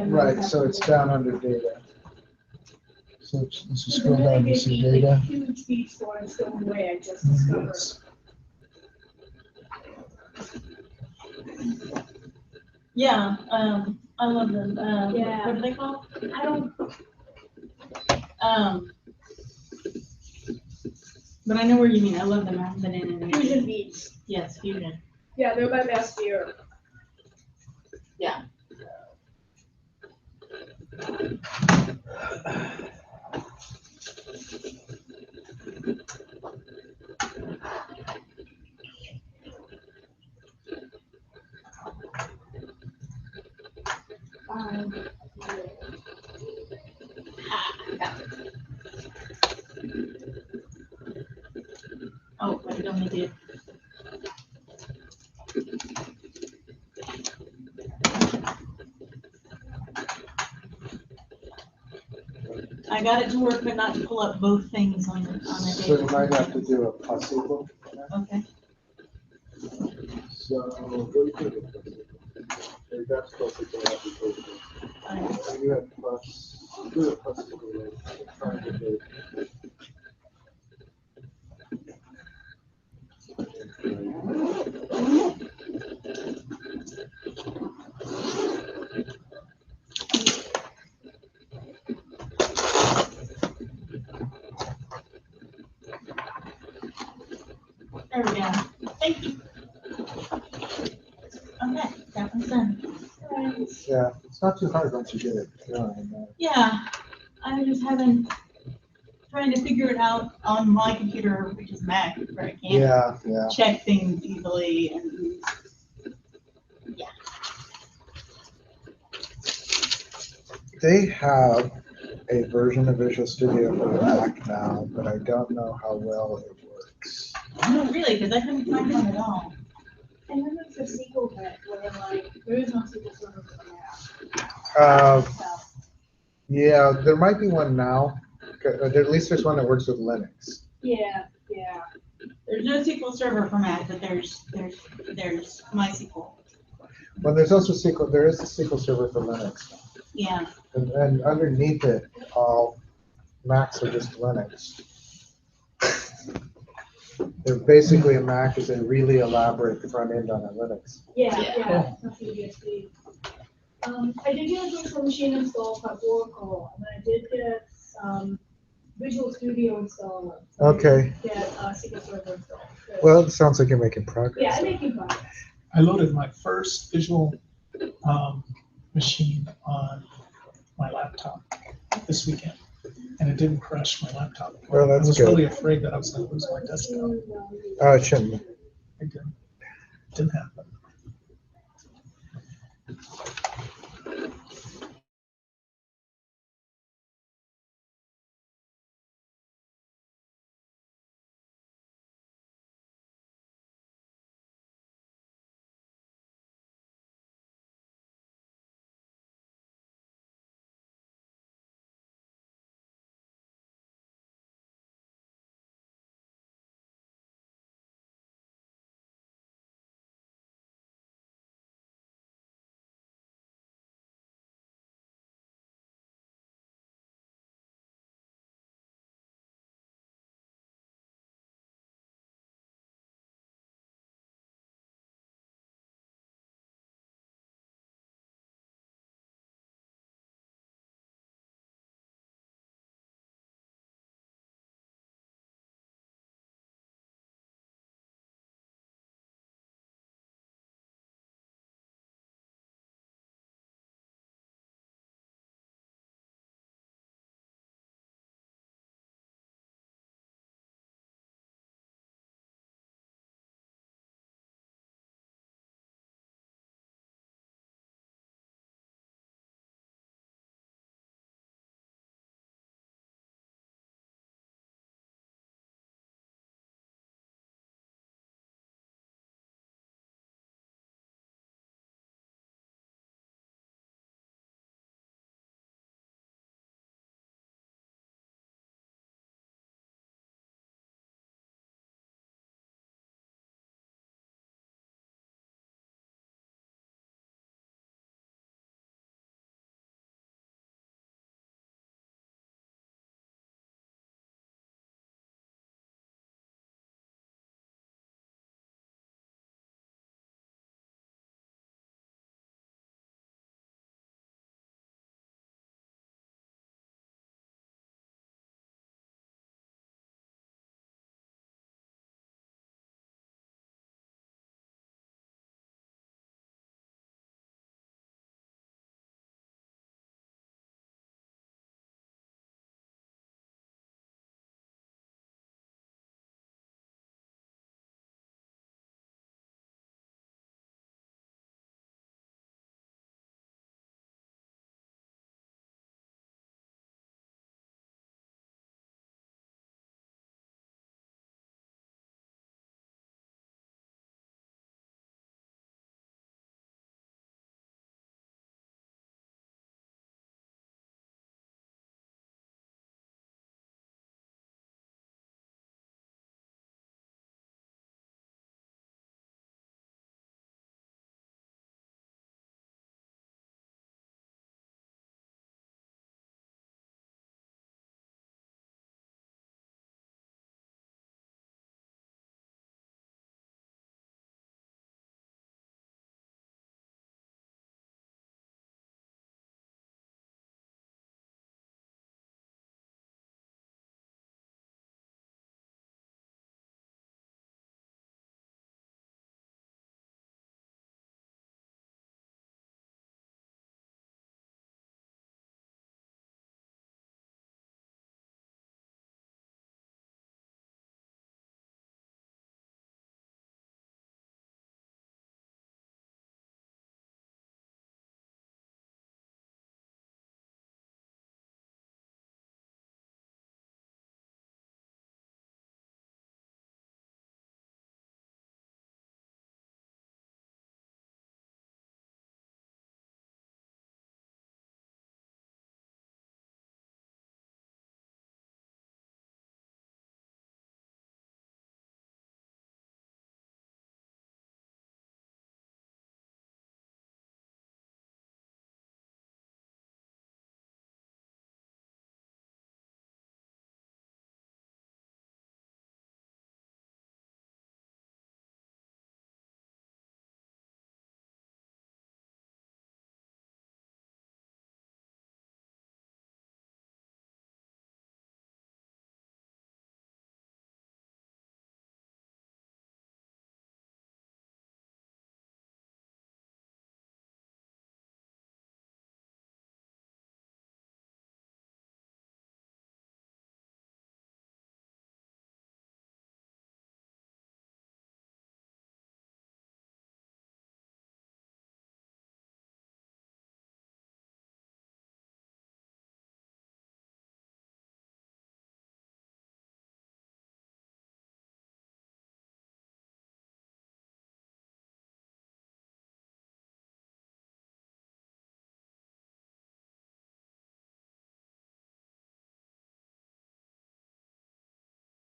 right, so it's down under data. So as you scroll down, you see data. Huge beach store in Stone Way, I just There it discovered. is. Yeah, I love them. Yeah. What are they called? I don't, But I know where you mean. I love them. I haven't been in any. Fusion Beats. Yes, Fusion. Yeah, they're by Mastier. Yeah. Oh, I don't need it. I got it to work, but not to pull up both things on a So you might have to do a plus equal. Okay. So, what do you think of this? If that's plus equal, that'd be perfect. And you had plus, do a plus equal, right? Try and get it. There we go. Thank you. Okay, that one's done. Yeah, it's not too hard once you get it done. Yeah, I just haven't trying to figure it out on my computer, which is Mac, where I can't Yeah. check things easily and yeah. They have a version of Visual Studio for the Mac now, but I don't know how well it works. No, really, because I couldn't find one at all. And then there's a SQL bit where like, there is no SQL server for that. Uh, So, Oh. yeah, there might be one now. At least there's one that works with Linux. yeah. There's no SQL Server for Mac, but there's MySQL. Well, there's also SQL. There is a SQL Server for Linux, Yeah. and underneath it, all Macs are just Linux. They're basically, a Mac is a really elaborate front end on a Linux. Yeah. That's USD. I did get a virtual machine installed by Oracle, and I did get Visual Studio installed. So Okay. I did get SQL Server installed. Well, it sounds like you're making progress. Yeah, I'm making progress. I loaded my first visual machine on my laptop this weekend, and it didn't crash my laptop. Well, that's I was good. really afraid that I was going to lose my desktop. Oh, it shouldn't. It didn't happen.